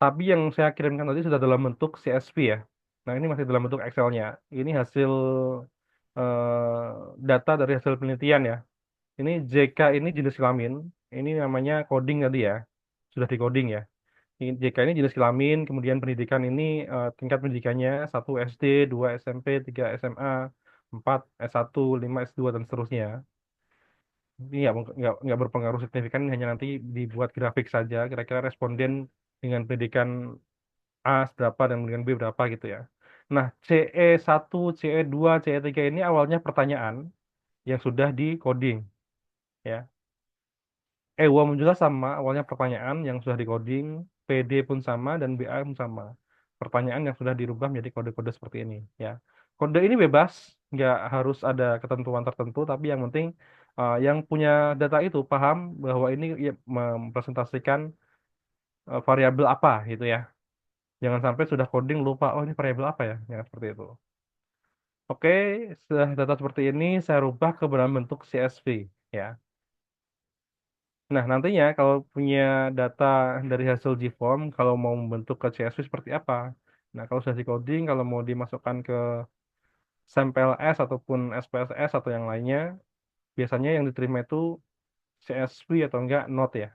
Tapi yang saya kirimkan tadi sudah dalam bentuk CSV ya. Nah, ini masih dalam bentuk Excel-nya. Ini hasil data dari hasil penelitian ya. Ini JK ini jenis kelamin. Ini namanya coding tadi ya. Sudah di coding ya. Ini JK ini jenis kelamin, kemudian pendidikan ini tingkat pendidikannya 1 SD, 2 SMP, 3 SMA, 4 S1, 5 S2 dan seterusnya. Ini nggak berpengaruh signifikan, hanya nanti dibuat grafik saja. Kira-kira responden dengan pendidikan A berapa dan kemudian B berapa gitu ya. Nah, CE1, CE2, CE3 ini awalnya pertanyaan yang sudah di coding ya. EWAM juga sama, awalnya pertanyaan yang sudah di coding, PD pun sama dan BA pun sama. Pertanyaan yang sudah dirubah menjadi kode-kode seperti ini ya. Kode ini bebas, nggak harus ada ketentuan tertentu, tapi yang penting yang punya data itu paham bahwa ini ya, mempresentasikan variabel apa gitu ya. Jangan sampai sudah coding lupa, oh ini variabel apa ya? Jangan seperti itu. Oke, setelah data seperti ini saya rubah ke dalam bentuk CSV ya. Nah, nantinya kalau punya data dari hasil GForm, kalau mau membentuk ke CSV seperti apa? Nah, kalau sudah di coding, kalau mau dimasukkan ke sampel S ataupun SPSS atau yang lainnya, biasanya yang diterima itu CSV atau enggak note ya.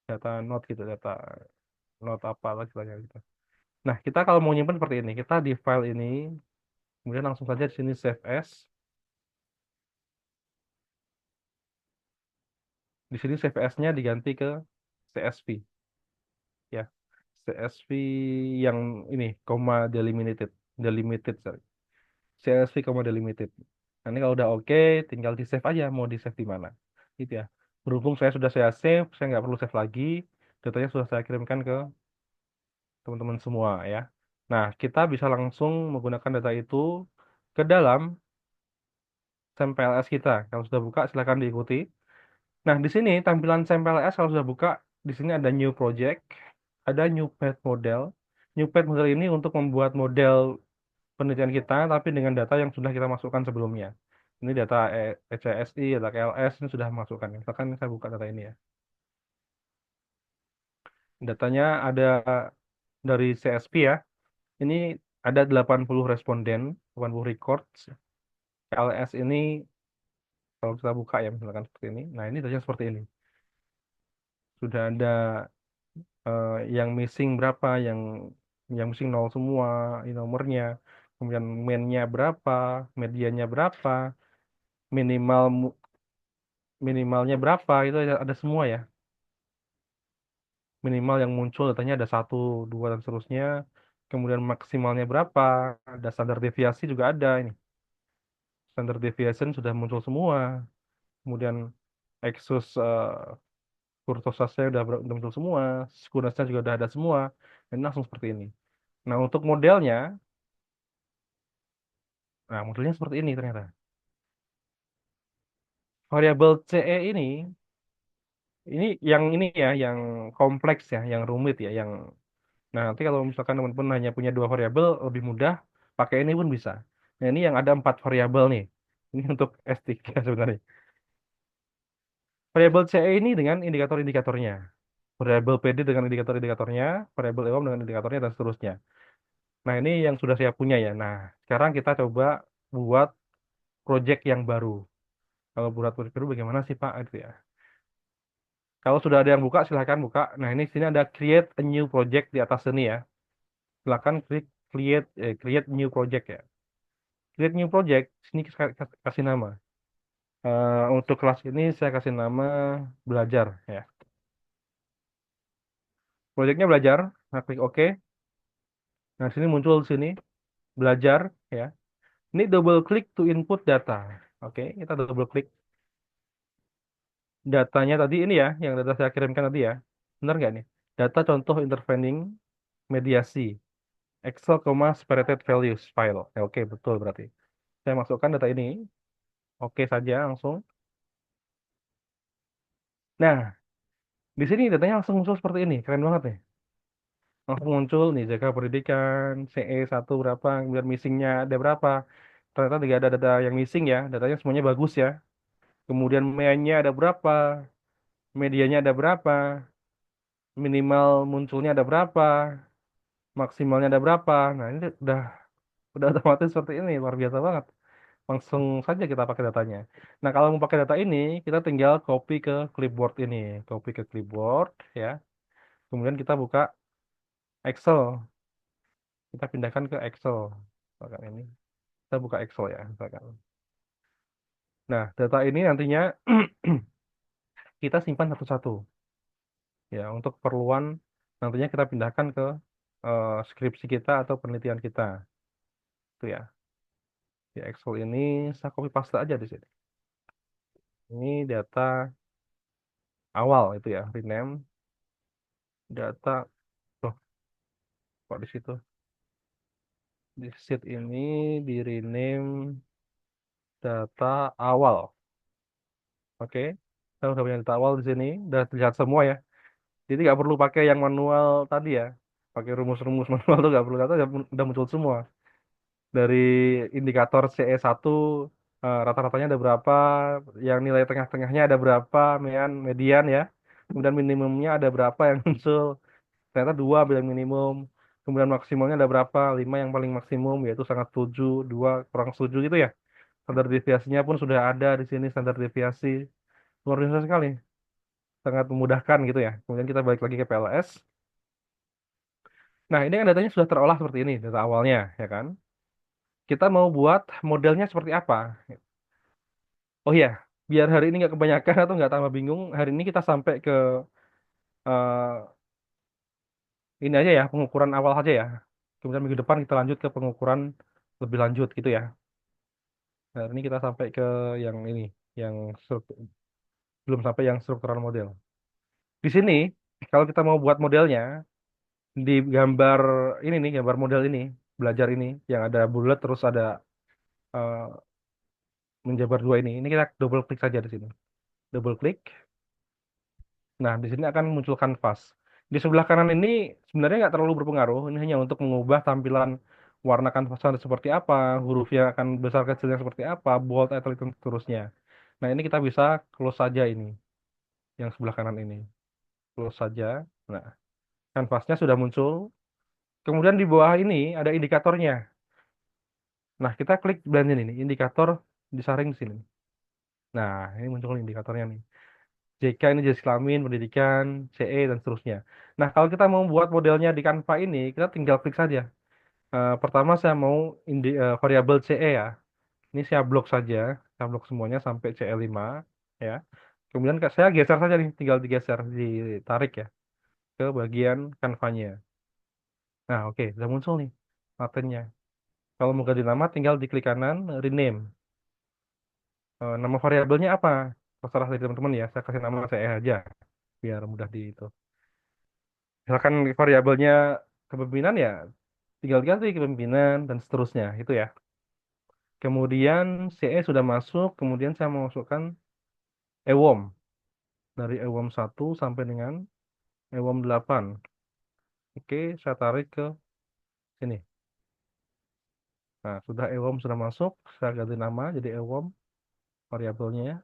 Data note gitu, data note apa lagi istilahnya gitu. Nah, kita kalau mau nyimpen seperti ini, kita di file ini, kemudian langsung saja di sini save as. Di sini save as-nya diganti ke CSV ya. CSV yang ini koma delimited, delimited sorry. CSV koma delimited. Nanti kalau udah oke, tinggal di save aja mau di save di mana. Gitu ya. Berhubung saya save, saya nggak perlu save lagi. Datanya sudah saya kirimkan ke teman-teman semua ya. Nah, kita bisa langsung menggunakan data itu ke dalam sampel S kita. Kalau sudah buka, silakan diikuti. Nah, di sini tampilan sampel S kalau sudah buka, di sini ada new project, ada new pet model. New pet model ini untuk membuat model penelitian kita, tapi dengan data yang sudah kita masukkan sebelumnya. Ini data ECSI, data KLS, ini sudah masukkan. Misalkan saya buka data ini ya. Datanya ada dari CSP ya. Ini ada 80 responden, 80 records. KLS ini kalau kita buka ya misalkan seperti ini. Nah, ini datanya seperti ini. Sudah ada yang missing berapa, yang missing nol semua, ini nomornya. Kemudian mainnya berapa, mediannya berapa, minimal minimalnya berapa, itu ada semua ya. Minimal yang muncul datanya ada satu, dua, dan seterusnya. Kemudian maksimalnya berapa, ada standar deviasi juga ada ini. Standar deviation sudah muncul semua. Kemudian Exus kurtosasnya udah muncul semua, Skunasnya juga udah ada semua. Dan langsung seperti ini. Nah, untuk modelnya, nah modelnya seperti ini ternyata. Variabel CE ini yang ini ya, yang kompleks ya, yang rumit ya, yang nah nanti kalau misalkan teman-teman hanya punya dua variabel lebih mudah pakai ini pun bisa. Nah, ini yang ada empat variabel nih. Ini untuk S3 sebenarnya. Variabel CE ini dengan indikator-indikatornya. Variabel PD dengan indikator-indikatornya, variabel EWAM dengan indikatornya dan seterusnya. Nah, ini yang sudah saya punya ya. Nah, sekarang kita coba buat project yang baru. Kalau buat project baru bagaimana sih Pak? Gitu ya. Kalau sudah ada yang buka, silahkan buka. Nah, ini sini ada create a new project di atas sini ya. Silakan klik create new project ya. Create new project, sini kasih nama. Untuk kelas ini saya kasih nama belajar ya. Projectnya belajar. Nah, klik OK. Nah, sini muncul di sini belajar ya. Ini double klik to input data. Oke, kita double klik datanya tadi ini ya, yang data saya kirimkan tadi ya. Benar nggak nih? Data contoh intervening mediasi. Excel, separated values file. Ya, oke, betul berarti. Saya masukkan data ini. Oke saja langsung. Nah, di sini datanya langsung muncul seperti ini. Keren banget nih. Langsung muncul nih jaga pendidikan, CE 1 berapa, kemudian missingnya ada berapa. Ternyata tidak ada data yang missing ya. Datanya semuanya bagus ya. Kemudian mainnya ada berapa, medianya ada berapa, minimal munculnya ada berapa, maksimalnya ada berapa. Nah, ini udah otomatis seperti ini, luar biasa banget. Langsung saja kita pakai datanya. Nah, kalau mau pakai data ini, kita tinggal copy ke clipboard ini. Copy ke clipboard, ya. Kemudian kita buka Excel. Kita pindahkan ke Excel. Misalkan ini. Kita buka Excel ya. Misalkan. Nah, data ini nantinya kita simpan satu-satu. Ya, untuk keperluan nantinya kita pindahkan ke skripsi kita atau penelitian kita. Itu ya. Di Excel ini saya copy paste aja di sini. Ini data awal itu ya. Rename data. Loh, kok di situ? Di sheet ini di rename data awal. Oke. Kita udah punya data awal di sini. Udah terlihat semua ya. Jadi nggak perlu pakai yang manual tadi ya. Pakai rumus-rumus manual tuh nggak perlu. Data udah muncul semua. Dari indikator CE 1 rata-ratanya ada berapa, yang nilai tengah-tengahnya ada berapa, median ya. Kemudian minimumnya ada berapa yang muncul. Ternyata dua bilang minimum. Kemudian maksimalnya ada berapa, lima yang paling maksimum, yaitu sangat setuju, dua kurang setuju gitu ya. Standar deviasinya pun sudah ada di sini, standar deviasi. Luar biasa sekali, sangat memudahkan gitu ya. Kemudian kita balik lagi ke PLS. Nah, ini kan datanya sudah terolah seperti ini, data awalnya, ya kan? Kita mau buat modelnya seperti apa? Oh iya, biar hari ini nggak kebanyakan atau nggak tambah bingung, hari ini kita sampai ke eh, ini aja ya, pengukuran awal saja ya. Kemudian minggu depan kita lanjut ke pengukuran lebih lanjut gitu ya. Nah, hari ini kita sampai ke yang ini, yang belum sampai yang struktural model. Di sini, kalau kita mau buat modelnya, di gambar ini nih, gambar model ini, belajar ini, yang ada bulat terus ada eh, menjabar dua ini kita double klik saja di sini. Double klik. Nah, di sini akan muncul kanvas. Di sebelah kanan ini sebenarnya nggak terlalu berpengaruh. Ini hanya untuk mengubah tampilan warna kanvasnya seperti apa, hurufnya akan besar kecilnya seperti apa, bold, italic, dan seterusnya. Nah, ini kita bisa close saja ini, yang sebelah kanan ini. Close saja. Nah, kanvasnya sudah muncul. Kemudian di bawah ini ada indikatornya. Nah, kita klik blendin ini, indikator disaring di sini. Nah, ini muncul indikatornya nih. JK ini jenis kelamin, pendidikan, CE, dan seterusnya. Nah, kalau kita mau buat modelnya di Canva ini, kita tinggal klik saja. Pertama saya mau variabel CE ya. Ini saya blok saja. Saya blok semuanya sampai CE5 ya. Kemudian saya geser saja nih, tinggal digeser, ditarik ya ke bagian Canva-nya. Nah, oke, sudah muncul nih pattern-nya. Kalau mau ganti nama, tinggal diklik kanan, rename. Nama variabelnya apa? Terserah dari teman-teman ya. Saya kasih nama CE aja, biar mudah di itu. Misalkan variabelnya kepemimpinan ya, tinggal ganti kepemimpinan dan seterusnya, itu ya. Kemudian CE sudah masuk, kemudian saya mau masukkan EWOM. Dari EWOM 1 sampai dengan EWOM 8. Oke, saya tarik ke sini. Nah, sudah EWOM sudah masuk, saya ganti nama jadi EWOM, variabelnya ya,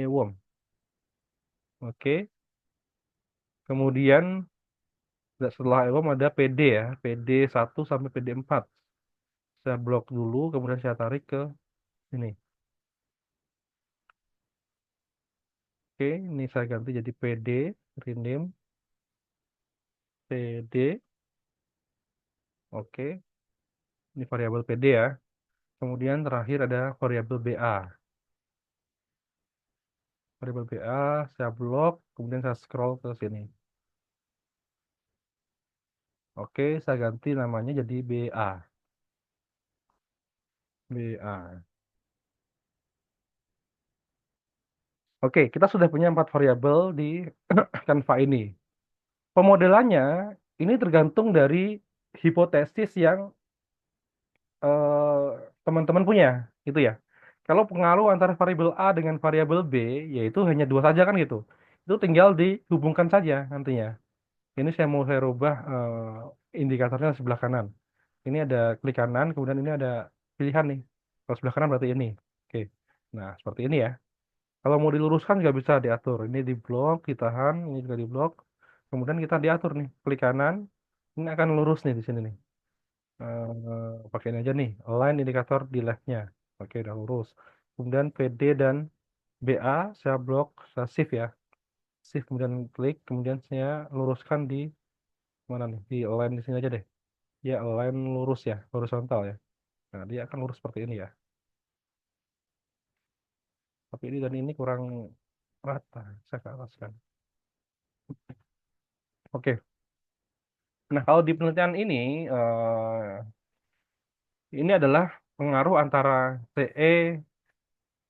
EWOM. Oke, kemudian setelah EWOM ada PD ya, PD 1 sampai PD 4. Saya blok dulu, kemudian saya tarik ke sini. Oke, ini saya ganti jadi PD, rename, PD. Oke, ini variabel PD ya. Kemudian terakhir ada variabel BA. Variabel BA saya blok, kemudian saya scroll ke sini. Oke, saya ganti namanya jadi BA. BA. Oke, kita sudah punya 4 variabel di Canva ini. Pemodelannya ini tergantung dari hipotesis yang teman-teman punya, gitu ya. Kalau pengaruh antara variabel A dengan variabel B, yaitu hanya dua saja kan gitu. Itu tinggal dihubungkan saja nantinya. Ini saya rubah indikatornya sebelah kanan. Ini ada klik kanan, kemudian ini ada pilihan nih. Kalau sebelah kanan berarti ini. Oke. Nah, seperti ini ya. Kalau mau diluruskan juga bisa diatur. Ini di blok, ditahan, ini juga di blok. Kemudian kita diatur nih, klik kanan. Ini akan lurus nih di sini nih. Pakai aja nih, align indikator di leftnya. Oke, udah lurus. Kemudian PD dan BA saya blok, saya shift ya. Shift kemudian klik, kemudian saya luruskan di mana nih? Di align di sini aja deh. Ya, align lurus ya, horizontal ya. Nah, dia akan lurus seperti ini ya. Tapi ini dan ini kurang rata. Saya ke ataskan. Oke. Nah, kalau di penelitian ini adalah pengaruh antara CE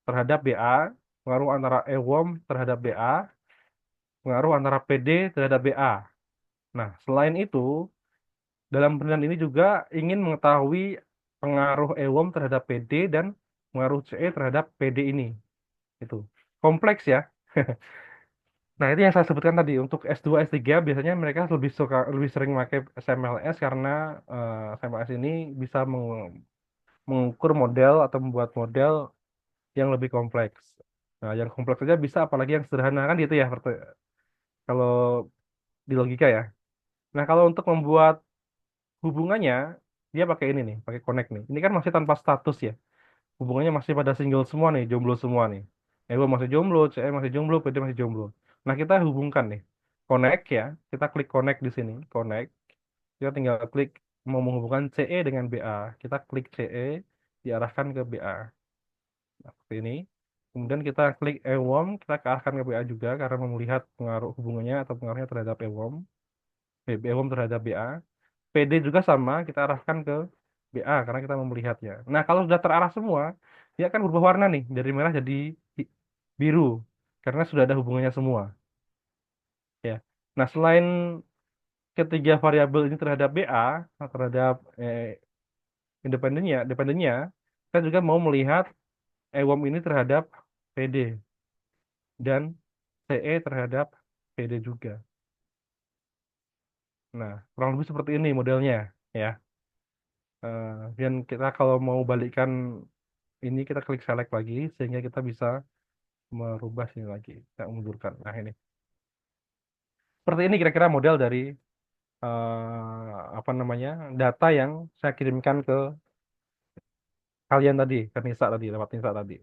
terhadap BA, pengaruh antara EWOM terhadap BA, pengaruh antara PD terhadap BA. Nah, selain itu, dalam penelitian ini juga ingin mengetahui pengaruh EWOM terhadap PD dan pengaruh CE terhadap PD ini. Itu kompleks ya. Nah, itu yang saya sebutkan tadi. Untuk S2, S3 biasanya mereka lebih sering pakai SMLS karena SMLS ini bisa mengukur model atau membuat model yang lebih kompleks. Nah, yang kompleks saja bisa, apalagi yang sederhana kan gitu ya, kalau di logika ya. Nah, kalau untuk membuat hubungannya, dia pakai ini nih, pakai connect nih. Ini kan masih tanpa status ya. Hubungannya masih pada single semua nih, jomblo semua nih. Ewo masih jomblo, CE masih jomblo, PD masih jomblo. Nah, kita hubungkan nih. Connect ya, kita klik connect di sini, connect. Kita tinggal klik mau menghubungkan CE dengan BA. Kita klik CE, diarahkan ke BA. Nah, seperti ini. Kemudian kita klik EWOM, kita kearahkan ke BA juga karena mau melihat pengaruh hubungannya atau pengaruhnya terhadap EWOM. EWOM terhadap BA. PD juga sama, kita arahkan ke BA karena kita mau melihatnya. Nah, kalau sudah terarah semua, dia akan berubah warna nih, dari merah jadi biru karena sudah ada hubungannya semua, ya. Nah, selain ketiga variabel ini terhadap BA, terhadap dependennya, kita juga mau melihat EWOM ini terhadap PD dan CE terhadap PD juga. Nah, kurang lebih seperti ini modelnya. ya. Dan kita kalau mau balikkan ini kita klik select lagi sehingga kita bisa merubah sini lagi, kita mundurkan. Nah ini, seperti ini kira-kira model dari apa namanya data yang saya kirimkan ke kalian tadi, ke Nisa tadi, lewat Nisa tadi.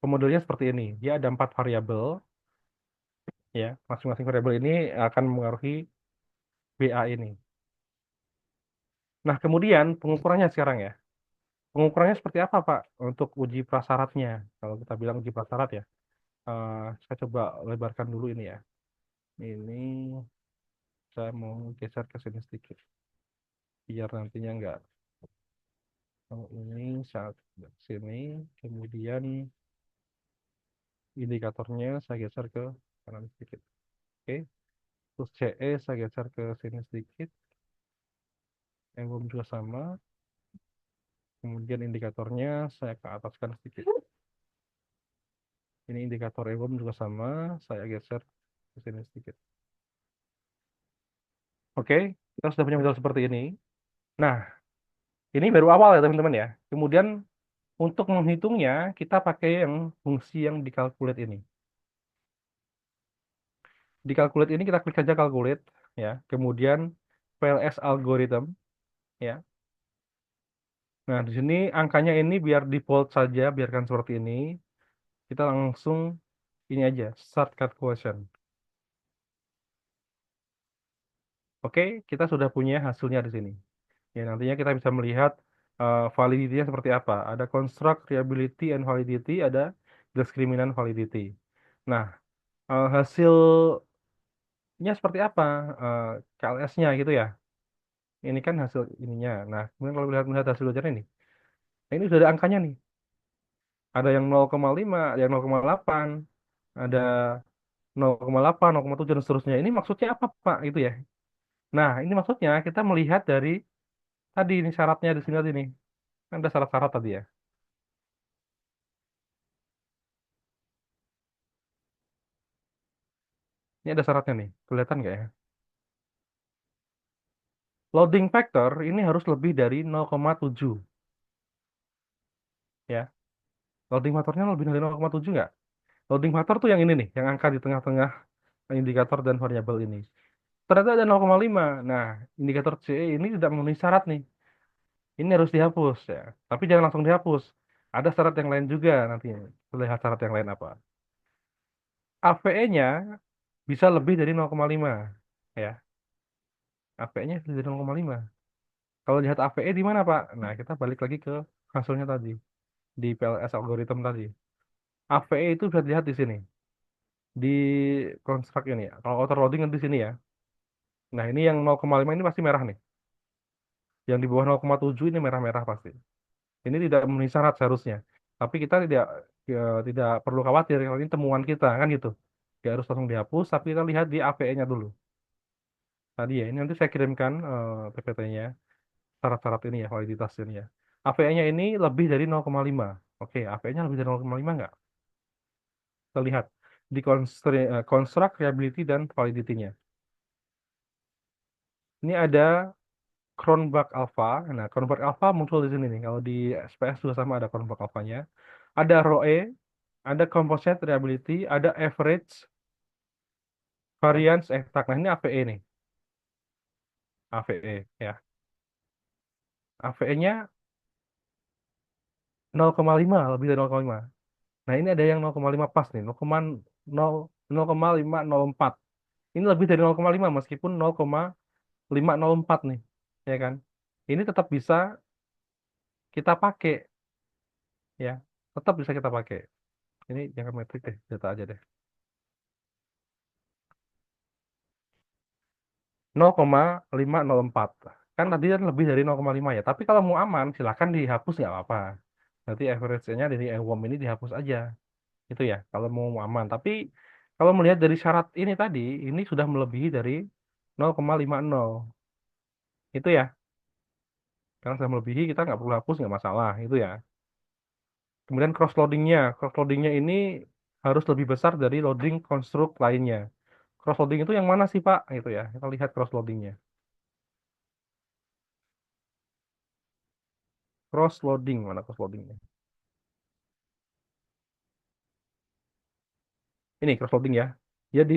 Pemodelnya seperti ini, dia ada 4 variabel, ya. Masing-masing variabel ini akan mengaruhi BA ini. Nah kemudian pengukurannya sekarang ya. Pengukurannya seperti apa Pak untuk uji prasyaratnya? Kalau kita bilang uji prasyarat ya. Saya coba lebarkan dulu ini ya. Ini saya mau geser ke sini sedikit biar nantinya enggak. Oh, ini saat sini, kemudian indikatornya saya geser ke kanan sedikit. Oke, terus CE saya geser ke sini sedikit. Embom juga sama. Kemudian indikatornya saya ke ataskan sedikit. Ini indikator embom juga sama, saya geser ke sini sedikit. Oke, kita sudah punya model seperti ini. Nah, ini baru awal ya teman-teman ya. Kemudian untuk menghitungnya kita pakai yang fungsi yang di calculate ini. Di calculate ini kita klik saja calculate ya. Kemudian PLS algorithm ya. Nah, di sini angkanya ini biar default saja, biarkan seperti ini. Kita langsung ini aja, start calculation. Oke, kita sudah punya hasilnya di sini. Ya, nantinya kita bisa melihat validity-nya seperti apa. Ada construct, reliability, and validity, ada discriminant validity. Nah, hasilnya seperti apa? KLS-nya gitu ya. Ini kan hasil ininya. Nah, kemudian kalau melihat hasil ujian ini, nah ini sudah ada angkanya nih. Ada yang 0,5, ada yang 0,8, ada 0,8, 0,7 dan seterusnya. Ini maksudnya apa, Pak? Itu ya. Nah, ini maksudnya kita melihat dari tadi ini syaratnya di sini tadi nih. Kan ada syarat-syarat tadi ya. Ini ada syaratnya nih. Kelihatan nggak ya? Loading factor ini harus lebih dari 0,7 ya. Loading factornya lebih dari 0,7 nggak? Loading factor tuh yang ini nih, yang angka di tengah-tengah indikator dan variabel ini. Ternyata ada 0,5. Nah, indikator CE ini tidak memenuhi syarat nih. Ini harus dihapus ya. Tapi jangan langsung dihapus. Ada syarat yang lain juga nanti. Lihat syarat yang lain apa. AVE-nya bisa lebih dari 0,5 ya. AVE-nya lebih dari 0,5. Kalau lihat AVE di mana, Pak? Nah, kita balik lagi ke hasilnya tadi di PLS algorithm tadi. AVE itu bisa dilihat di sini di construct ini. Kalau auto loading kan di sini ya. Nah, ini yang 0,5 ini pasti merah nih. Yang di bawah 0,7 ini merah-merah pasti. Ini tidak memenuhi syarat seharusnya. Tapi kita tidak perlu khawatir kalau ini temuan kita kan gitu. Nggak harus langsung dihapus, tapi kita lihat di AVE-nya dulu. Tadi ya, ini nanti saya kirimkan PPT-nya, syarat-syarat ini ya, validitas ini ya. AVE-nya ini lebih dari 0,5. Oke, AVE-nya lebih dari 0,5 nggak? Kita lihat di construct, reliability, dan validity-nya. Ini ada Cronbach Alpha. Nah, Cronbach Alpha muncul di sini nih. Kalau di SPS juga sama ada Cronbach Alpha-nya. Ada ROE, ada Composite Reliability, ada Average, Variance, Exact. Nah, ini AVE nih. AVE ya. AVE-nya 0,5, lebih dari 0,5. Nah, ini ada yang 0,5 pas nih. 0,504. Ini lebih dari 0,5 meskipun 0,504 nih. Ya kan? Ini tetap bisa kita pakai ya. Tetap bisa kita pakai. Ini jangan metrik deh, data aja deh. 0,504. Kan tadi kan lebih dari 0,5 ya. Tapi kalau mau aman, silakan dihapus nggak apa-apa. Nanti average-nya dari EWOM ini dihapus aja. Itu ya, kalau mau aman. Tapi kalau melihat dari syarat ini tadi, ini sudah melebihi dari 0,50. Itu ya. Karena sudah melebihi, kita nggak perlu hapus, nggak masalah. Itu ya. Kemudian cross-loadingnya. Cross-loadingnya ini harus lebih besar dari loading konstruk lainnya. Cross-loading itu yang mana sih, Pak? Itu ya. Kita lihat cross-loadingnya. Cross loading, mana cross loadingnya? Ini cross loading ya. Ya di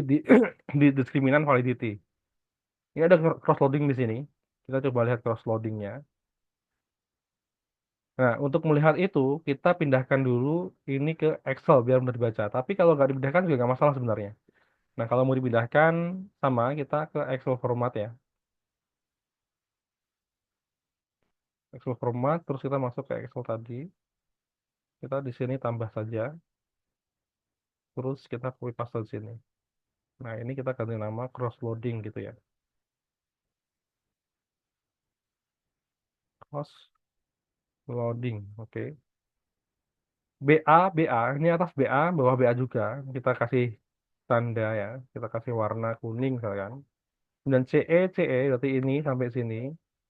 diskriminan validity. Ini ada cross loading di sini. Kita coba lihat cross loadingnya. Nah, untuk melihat itu, kita pindahkan dulu ini ke Excel biar mudah dibaca. Tapi kalau nggak dipindahkan juga nggak masalah sebenarnya. Nah, kalau mau dipindahkan, sama kita ke Excel format ya. Excel format, terus kita masuk ke Excel tadi. Kita di sini tambah saja, terus kita copy paste di sini. Nah, ini kita ganti nama cross loading gitu ya. Cross loading, oke. BA, BA, ini atas BA, bawah BA juga. Kita kasih tanda ya, kita kasih warna kuning misalkan. Dan CE, CE, berarti ini sampai sini,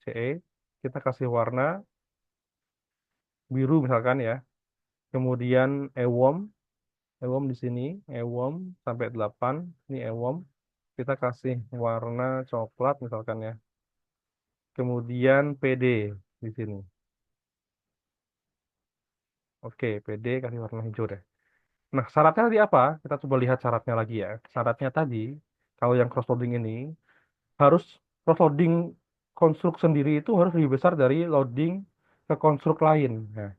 CE, kita kasih warna biru misalkan ya. Kemudian EWOM, EWOM di sini, EWOM sampai 8, ini EWOM. Kita kasih warna coklat misalkan ya. Kemudian PD di sini. Oke, PD kasih warna hijau deh. Nah, syaratnya tadi apa? Kita coba lihat syaratnya lagi ya. Syaratnya tadi, kalau yang cross-loading ini, harus cross-loading konstruk sendiri itu harus lebih besar dari loading ke konstruk lain. Nah,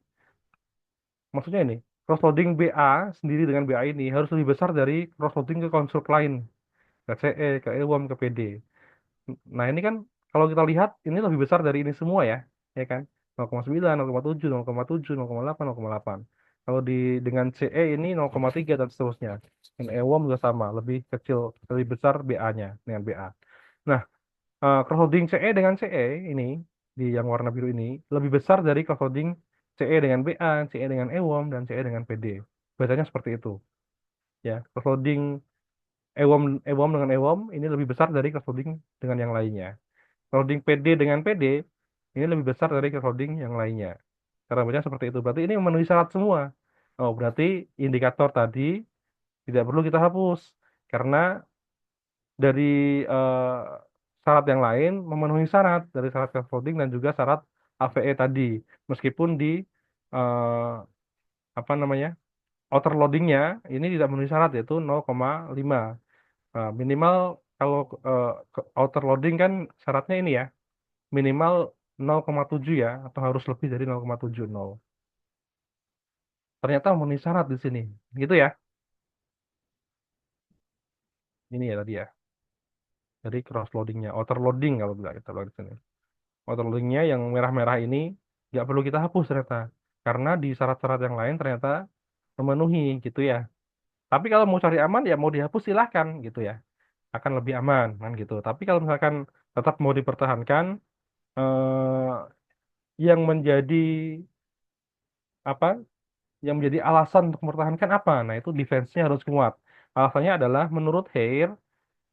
maksudnya ini, cross-loading BA sendiri dengan BA ini harus lebih besar dari cross-loading ke konstruk lain. Ke CE, ke EWOM, ke PD. Nah, ini kan kalau kita lihat ini lebih besar dari ini semua ya kan? 0,9, 0,7, 0,7, 0,8, 0,8. Kalau dengan CE ini 0,3 dan seterusnya. Dan EWOM juga sama, lebih kecil, lebih besar BA-nya dengan BA. Nah, crossholding CE dengan CE ini di yang warna biru ini lebih besar dari crossholding CE dengan BA, CE dengan EWOM, dan CE dengan PD. Bedanya seperti itu ya. Crossholding EWOM dengan EWOM ini lebih besar dari crossholding dengan yang lainnya. Crowding PD dengan PD ini lebih besar dari crowding yang lainnya. Cara bacanya seperti itu. Berarti ini memenuhi syarat semua. Oh, berarti indikator tadi tidak perlu kita hapus karena dari eh, syarat yang lain memenuhi syarat dari syarat crowding dan juga syarat AVE tadi. Meskipun di eh, apa namanya outer loadingnya ini tidak memenuhi syarat yaitu 0,5. Nah, minimal kalau outer loading kan syaratnya ini ya minimal 0,7 ya, atau harus lebih dari 0,70. Ternyata memenuhi syarat di sini. Gitu ya. Ini ya tadi ya. Jadi cross loadingnya, outer loading kalau bilang kita bilang di sini. Outer loadingnya yang merah-merah ini nggak perlu kita hapus ternyata. Karena di syarat-syarat yang lain ternyata memenuhi gitu ya. Tapi kalau mau cari aman ya mau dihapus silahkan gitu ya. Akan lebih aman kan gitu. Tapi kalau misalkan tetap mau dipertahankan, yang menjadi apa yang menjadi alasan untuk mempertahankan apa? Nah, itu defense-nya harus kuat. Alasannya adalah menurut Hare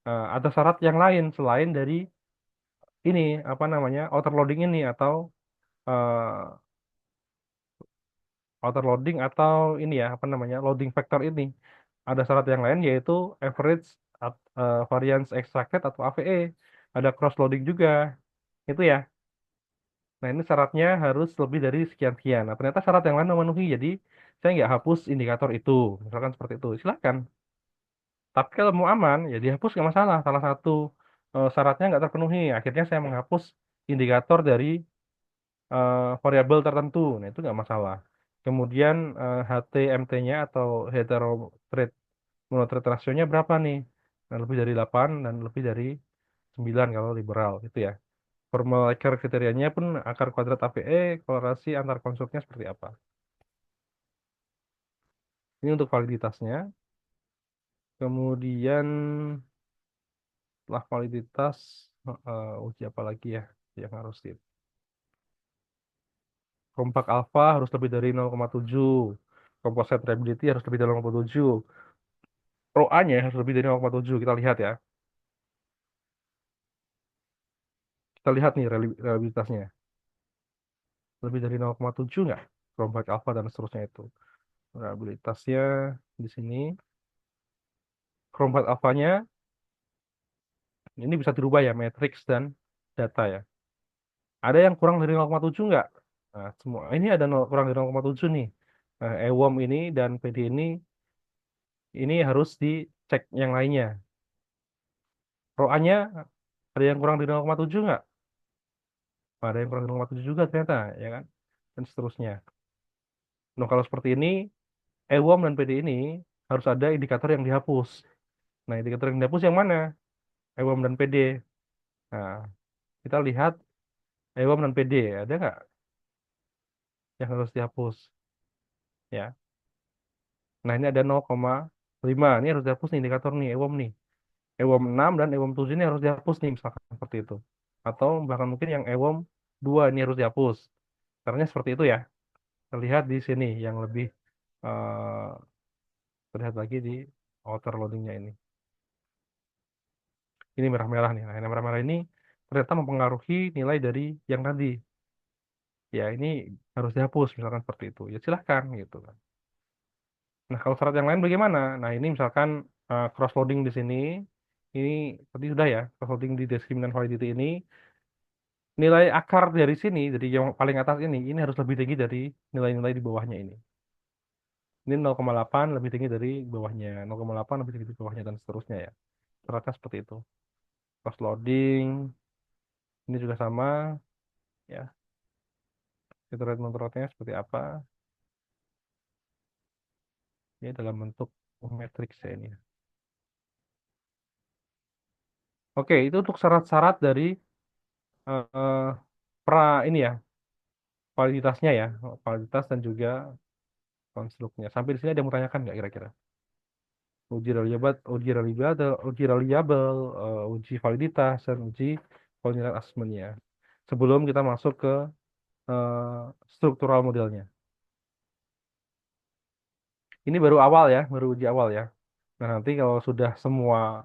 ada syarat yang lain selain dari ini apa namanya outer loading ini atau eh, outer loading atau ini ya apa namanya loading factor ini. Ada syarat yang lain yaitu average variance extracted atau AVE. Ada cross loading juga. Itu ya. Nah, ini syaratnya harus lebih dari sekian-sekian. Nah, ternyata syarat yang lain memenuhi. Jadi, saya nggak hapus indikator itu. Misalkan seperti itu. Silakan. Tapi kalau mau aman, ya dihapus nggak masalah. Salah satu syaratnya nggak terpenuhi. Akhirnya saya menghapus indikator dari variabel tertentu. Nah, itu nggak masalah. Kemudian HTMT-nya atau heterotrade monotrade rasionya berapa nih? Nah, lebih dari 8 dan lebih dari 9 kalau liberal gitu ya. Formal kriterianya pun akar kuadrat AVE, korelasi antar konstruknya seperti apa. Ini untuk validitasnya. Kemudian setelah validitas, uji apa lagi ya yang harus di kompak alfa harus lebih dari 0,7. Composite reliability harus lebih dari 0,7. ROA-nya harus lebih dari 0,7. Kita lihat ya. Kita lihat nih reliabilitasnya. Lebih dari 0,7 nggak? Kompak alfa dan seterusnya itu. Reliabilitasnya di sini. Kompak alfanya ini bisa dirubah ya, matrix dan data ya. Ada yang kurang dari 0,7 nggak? Nah, semua ini ada kurang dari 0,7 nih. Nah, EWOM ini dan PD ini harus dicek yang lainnya. ROA-nya ada yang kurang dari 0,7 nggak? Ada yang kurang dari 0,7 juga ternyata, ya kan? Dan seterusnya. Nah, kalau seperti ini, EWOM dan PD ini harus ada indikator yang dihapus. Nah, indikator yang dihapus yang mana? EWOM dan PD. Nah, kita lihat EWOM dan PD. Ada nggak yang harus dihapus? Ya. Nah, ini ada 0,5. Ini harus dihapus nih indikator nih, EWOM nih. EWOM 6 dan EWOM 7 ini harus dihapus nih, misalkan seperti itu. Atau bahkan mungkin yang EWOM 2 ini harus dihapus. Caranya seperti itu ya. Terlihat di sini yang lebih eh, terlihat lagi di outer loadingnya ini. Ini merah-merah nih. Nah, yang merah-merah ini ternyata mempengaruhi nilai dari yang tadi. Ya, ini harus dihapus misalkan seperti itu. Ya silahkan gitu kan. Nah, kalau syarat yang lain bagaimana? Nah, ini misalkan cross loading di sini. Ini tadi sudah ya, cross loading di discriminant validity ini. Nilai akar dari sini, dari yang paling atas ini harus lebih tinggi dari nilai-nilai di bawahnya ini. Ini 0,8 lebih tinggi dari bawahnya, 0,8 lebih tinggi dari bawahnya, dan seterusnya ya. Syaratnya seperti itu. Cross loading, ini juga sama, ya. Itu rate seperti apa? Ini dalam bentuk matriks ya ini. Oke, itu untuk syarat-syarat dari eh, pra ini ya, validitasnya ya, validitas dan juga konstruknya. Sampai di sini ada yang mau tanyakan nggak kira-kira? Uji reliable, uji validitas, dan uji quality assessment-nya. Sebelum kita masuk ke struktural modelnya. Ini baru awal ya, baru uji awal ya. Nah, nanti kalau sudah semua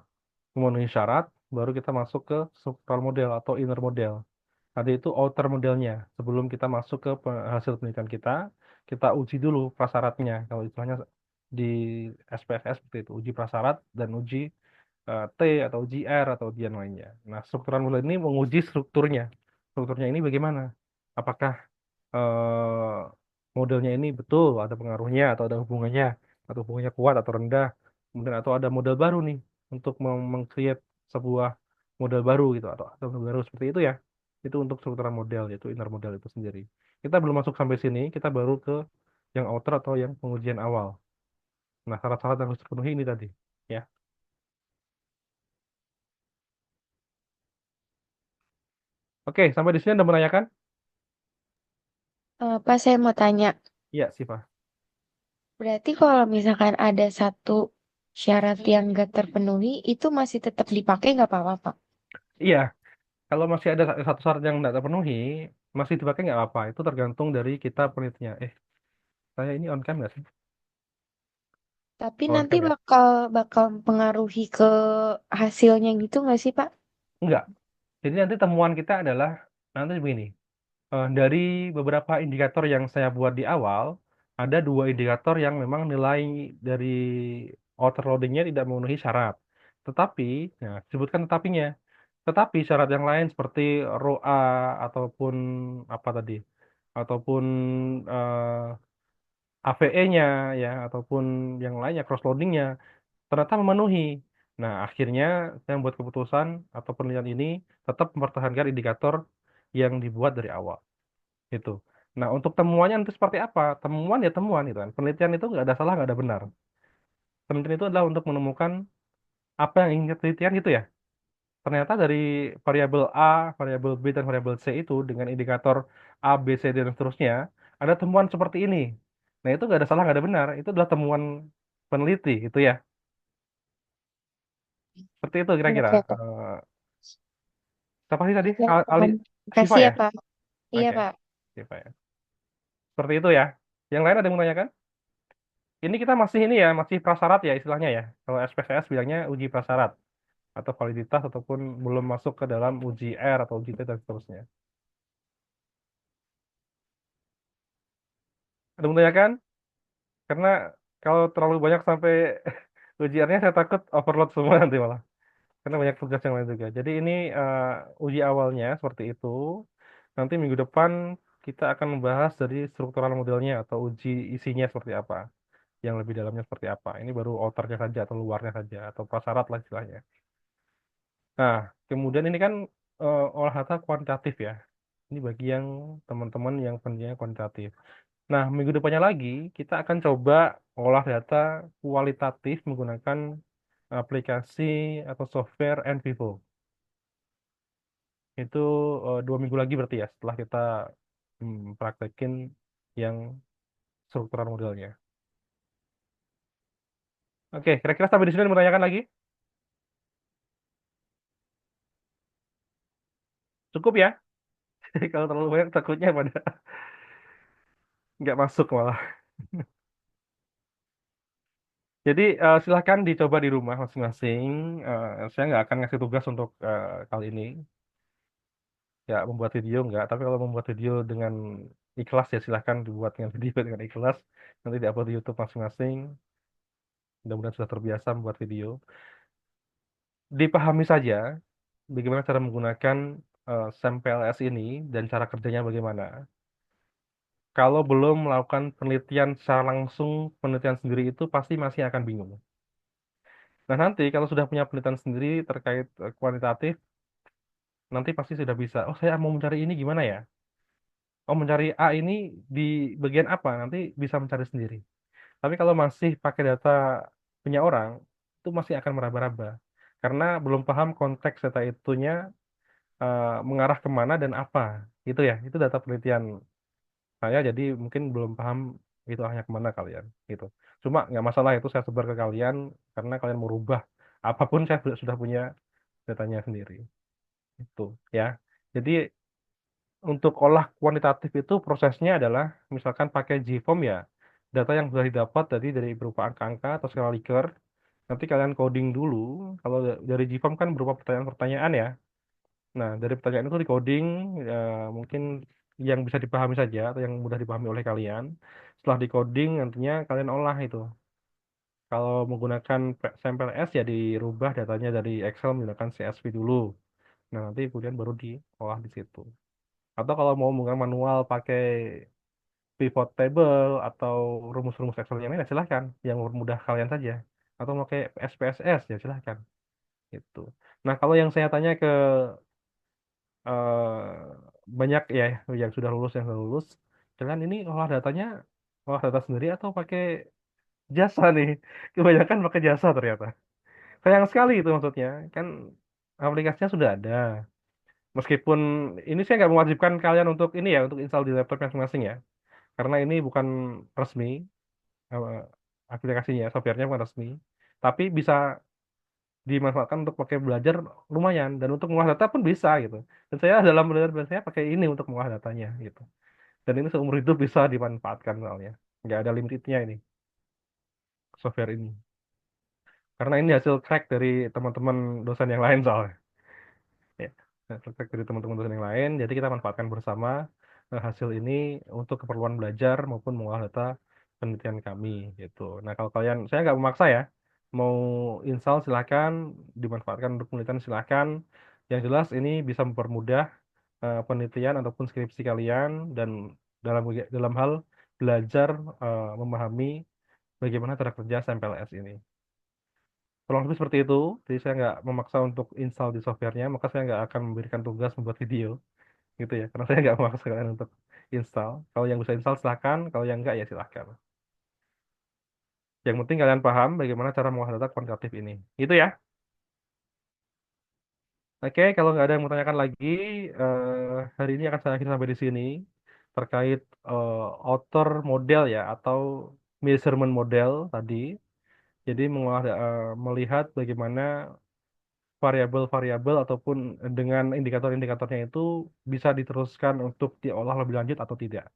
memenuhi syarat, baru kita masuk ke struktural model atau inner model. Tadi itu outer modelnya. Sebelum kita masuk ke hasil penelitian kita uji dulu prasyaratnya. Kalau istilahnya di SPSS seperti itu, uji prasyarat dan uji T atau uji R atau ujian lainnya. Nah, struktural model ini menguji strukturnya. Strukturnya ini bagaimana? Apakah modelnya ini betul ada pengaruhnya atau ada hubungannya atau hubungannya kuat atau rendah, kemudian atau ada model baru nih untuk meng-create sebuah model baru gitu atau ada model baru seperti itu ya. Itu untuk struktural model yaitu inner model itu sendiri. Kita belum masuk sampai sini, kita baru ke yang outer atau yang pengujian awal. Nah, syarat-syarat yang harus terpenuhi ini tadi ya. Oke, sampai di sini Anda menanyakan? Pak, saya mau tanya, Iya, Siva. berarti kalau misalkan ada satu syarat yang nggak terpenuhi, itu masih tetap dipakai nggak apa-apa, Pak? Iya, kalau masih ada satu syarat yang tidak terpenuhi, masih dipakai nggak apa-apa. Itu tergantung dari kita penelitinya. Saya ini on cam nggak sih? Tapi On nanti cam ya? bakal bakal mempengaruhi ke hasilnya gitu nggak sih, Pak? Enggak. Jadi nanti temuan kita adalah nanti begini. Dari beberapa indikator yang saya buat di awal, ada dua indikator yang memang nilai dari outer loadingnya tidak memenuhi syarat. Tetapi, ya, sebutkan tetapinya. Tetapi syarat yang lain seperti ROA ataupun apa tadi, ataupun AVE-nya ya, ataupun yang lainnya cross loadingnya ternyata memenuhi. Nah, akhirnya saya membuat keputusan atau penelitian ini tetap mempertahankan indikator yang dibuat dari awal. Itu. Nah, untuk temuannya nanti seperti apa? Temuan ya temuan itu kan. Penelitian itu nggak ada salah, nggak ada benar. Penelitian itu adalah untuk menemukan apa yang ingin ditelitian gitu ya. Ternyata dari variabel A, variabel B, dan variabel C itu dengan indikator A, B, C, D, dan seterusnya, ada temuan seperti ini. Nah, itu nggak ada salah, nggak ada benar. Itu adalah temuan peneliti, gitu ya. Seperti itu kira-kira. Oke, oke. Siapa sih tadi? Ya, Ali paham. Siva Makasih ya, ya? Pak. Iya, Oke, Pak. Siva ya. Seperti itu ya. Yang lain ada yang menanyakan? Ini kita masih ini ya, masih prasyarat ya istilahnya ya. Kalau SPSS bilangnya uji prasyarat atau validitas ataupun belum masuk ke dalam uji R atau uji T dan seterusnya. Ada yang menanyakan? Karena kalau terlalu banyak sampai uji R-nya saya takut overload semua nanti malah. Karena banyak tugas yang lain juga. Jadi ini uji awalnya seperti itu. Nanti minggu depan kita akan membahas dari struktural modelnya atau uji isinya seperti apa, yang lebih dalamnya seperti apa. Ini baru outernya saja atau luarnya saja atau prasyarat lah istilahnya. Nah, kemudian ini kan olah data kuantitatif ya. Ini bagi yang teman-teman yang pengennya kuantitatif. Nah, minggu depannya lagi kita akan coba olah data kualitatif menggunakan aplikasi atau software NVivo. Itu 2 minggu lagi berarti ya setelah kita praktekin yang struktural modelnya. Oke, kira-kira sampai di sini ada yang mau tanyakan lagi? Cukup ya? Kalau terlalu banyak takutnya pada nggak masuk malah. Jadi silahkan dicoba di rumah masing-masing. Saya nggak akan ngasih tugas untuk kali ini ya membuat video nggak. Tapi kalau membuat video dengan ikhlas ya silahkan dibuat dengan video dengan ikhlas. Nanti diupload di YouTube masing-masing. Mudah-mudahan sudah terbiasa membuat video. Dipahami saja bagaimana cara menggunakan SAMPLS ini dan cara kerjanya bagaimana. Kalau belum melakukan penelitian secara langsung, penelitian sendiri itu pasti masih akan bingung. Nah, nanti kalau sudah punya penelitian sendiri terkait kuantitatif, nanti pasti sudah bisa. Oh, saya mau mencari ini gimana ya? Oh, mencari A ini di bagian apa? Nanti bisa mencari sendiri. Tapi kalau masih pakai data punya orang, itu masih akan meraba-raba. Karena belum paham konteks data itunya mengarah kemana dan apa. Itu ya, itu data penelitian saya, jadi mungkin belum paham itu arahnya kemana kalian. Gitu. Cuma nggak masalah itu saya sebar ke kalian, karena kalian mau rubah apapun saya sudah punya datanya sendiri. Itu ya. Jadi untuk olah kuantitatif itu prosesnya adalah misalkan pakai GFOAM ya, data yang sudah didapat dari berupa angka-angka atau skala Likert, nanti kalian coding dulu. Kalau dari GFOAM kan berupa pertanyaan-pertanyaan ya. Nah, dari pertanyaan itu di coding mungkin yang bisa dipahami saja atau yang mudah dipahami oleh kalian. Setelah di coding nantinya kalian olah itu. Kalau menggunakan sampel S ya dirubah datanya dari Excel menggunakan CSV dulu. Nah, nanti kemudian baru diolah di situ. Atau kalau mau menggunakan manual pakai pivot table atau rumus-rumus Excel yang lain ya silahkan. Yang mudah kalian saja. Atau mau pakai SPSS ya silahkan. Gitu. Nah, kalau yang saya tanya ke banyak ya yang sudah lulus. Kalian ini olah data sendiri atau pakai jasa nih? Kebanyakan pakai jasa ternyata. Sayang sekali itu maksudnya. Kan aplikasinya sudah ada. Meskipun ini saya nggak mewajibkan kalian untuk ini ya, untuk install di laptop masing-masing ya. Karena ini bukan resmi, eh, aplikasinya, softwarenya bukan resmi. Tapi bisa dimanfaatkan untuk pakai belajar lumayan. Dan untuk mengolah data pun bisa gitu. Dan saya dalam belajar biasanya pakai ini untuk mengolah datanya gitu. Dan ini seumur hidup bisa dimanfaatkan soalnya. Nggak ada limitnya ini, software ini. Karena ini hasil crack dari teman-teman dosen yang lain soalnya. Ya, hasil crack dari teman-teman dosen yang lain. Jadi kita manfaatkan bersama hasil ini untuk keperluan belajar maupun mengolah data penelitian kami gitu. Nah kalau kalian, saya nggak memaksa ya. Mau install silakan, dimanfaatkan untuk penelitian silakan. Yang jelas ini bisa mempermudah penelitian ataupun skripsi kalian dan dalam dalam hal belajar memahami bagaimana cara kerja sampel S ini. Kurang lebih seperti itu. Jadi saya nggak memaksa untuk install di softwarenya, maka saya nggak akan memberikan tugas membuat video, gitu ya. Karena saya nggak memaksa kalian untuk install. Kalau yang bisa install silakan, kalau yang nggak ya silakan. Yang penting kalian paham bagaimana cara mengolah data kuantitatif ini. Itu ya. Oke, kalau nggak ada yang mau tanyakan lagi, hari ini akan saya akhiri sampai di sini terkait author model ya atau measurement model tadi. Jadi melihat bagaimana variabel-variabel ataupun dengan indikator-indikatornya itu bisa diteruskan untuk diolah lebih lanjut atau tidak.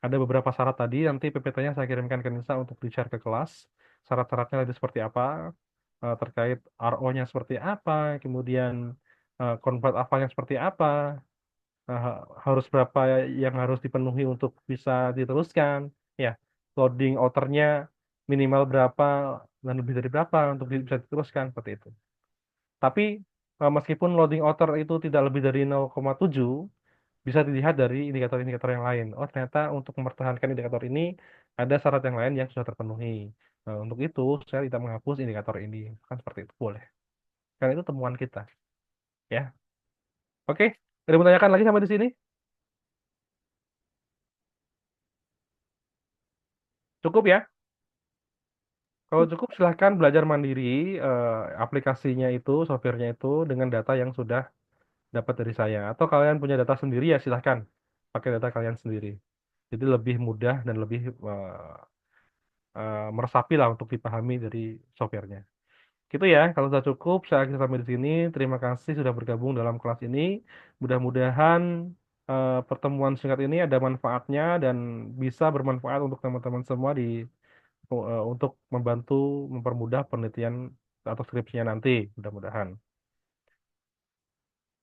Ada beberapa syarat tadi, nanti PPT-nya saya kirimkan ke Nisa untuk di-share ke kelas. Syarat-syaratnya itu seperti apa, terkait RO-nya seperti apa, kemudian convert apa-nya seperti apa, harus berapa yang harus dipenuhi untuk bisa diteruskan, ya, loading outernya minimal berapa dan lebih dari berapa untuk bisa diteruskan seperti itu. Tapi meskipun loading outer itu tidak lebih dari 0,7, bisa dilihat dari indikator-indikator yang lain. Oh, ternyata untuk mempertahankan indikator ini ada syarat yang lain yang sudah terpenuhi. Nah, untuk itu saya tidak menghapus indikator ini. Kan seperti itu boleh. Karena itu temuan kita, ya. Oke, ada yang mau tanyakan lagi sampai di sini? Cukup ya? Kalau cukup silahkan belajar mandiri aplikasinya itu, softwarenya itu dengan data yang sudah dapat dari saya. Atau kalian punya data sendiri ya silahkan pakai data kalian sendiri. Jadi lebih mudah dan lebih meresapi lah untuk dipahami dari softwarenya. Gitu ya, kalau sudah cukup, saya akhiri sampai di sini. Terima kasih sudah bergabung dalam kelas ini. Mudah-mudahan pertemuan singkat ini ada manfaatnya dan bisa bermanfaat untuk teman-teman semua untuk membantu mempermudah penelitian atau skripsinya nanti, mudah-mudahan.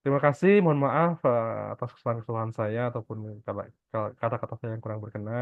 Terima kasih, mohon maaf atas kesalahan-kesalahan saya ataupun kata-kata saya yang kurang berkenan.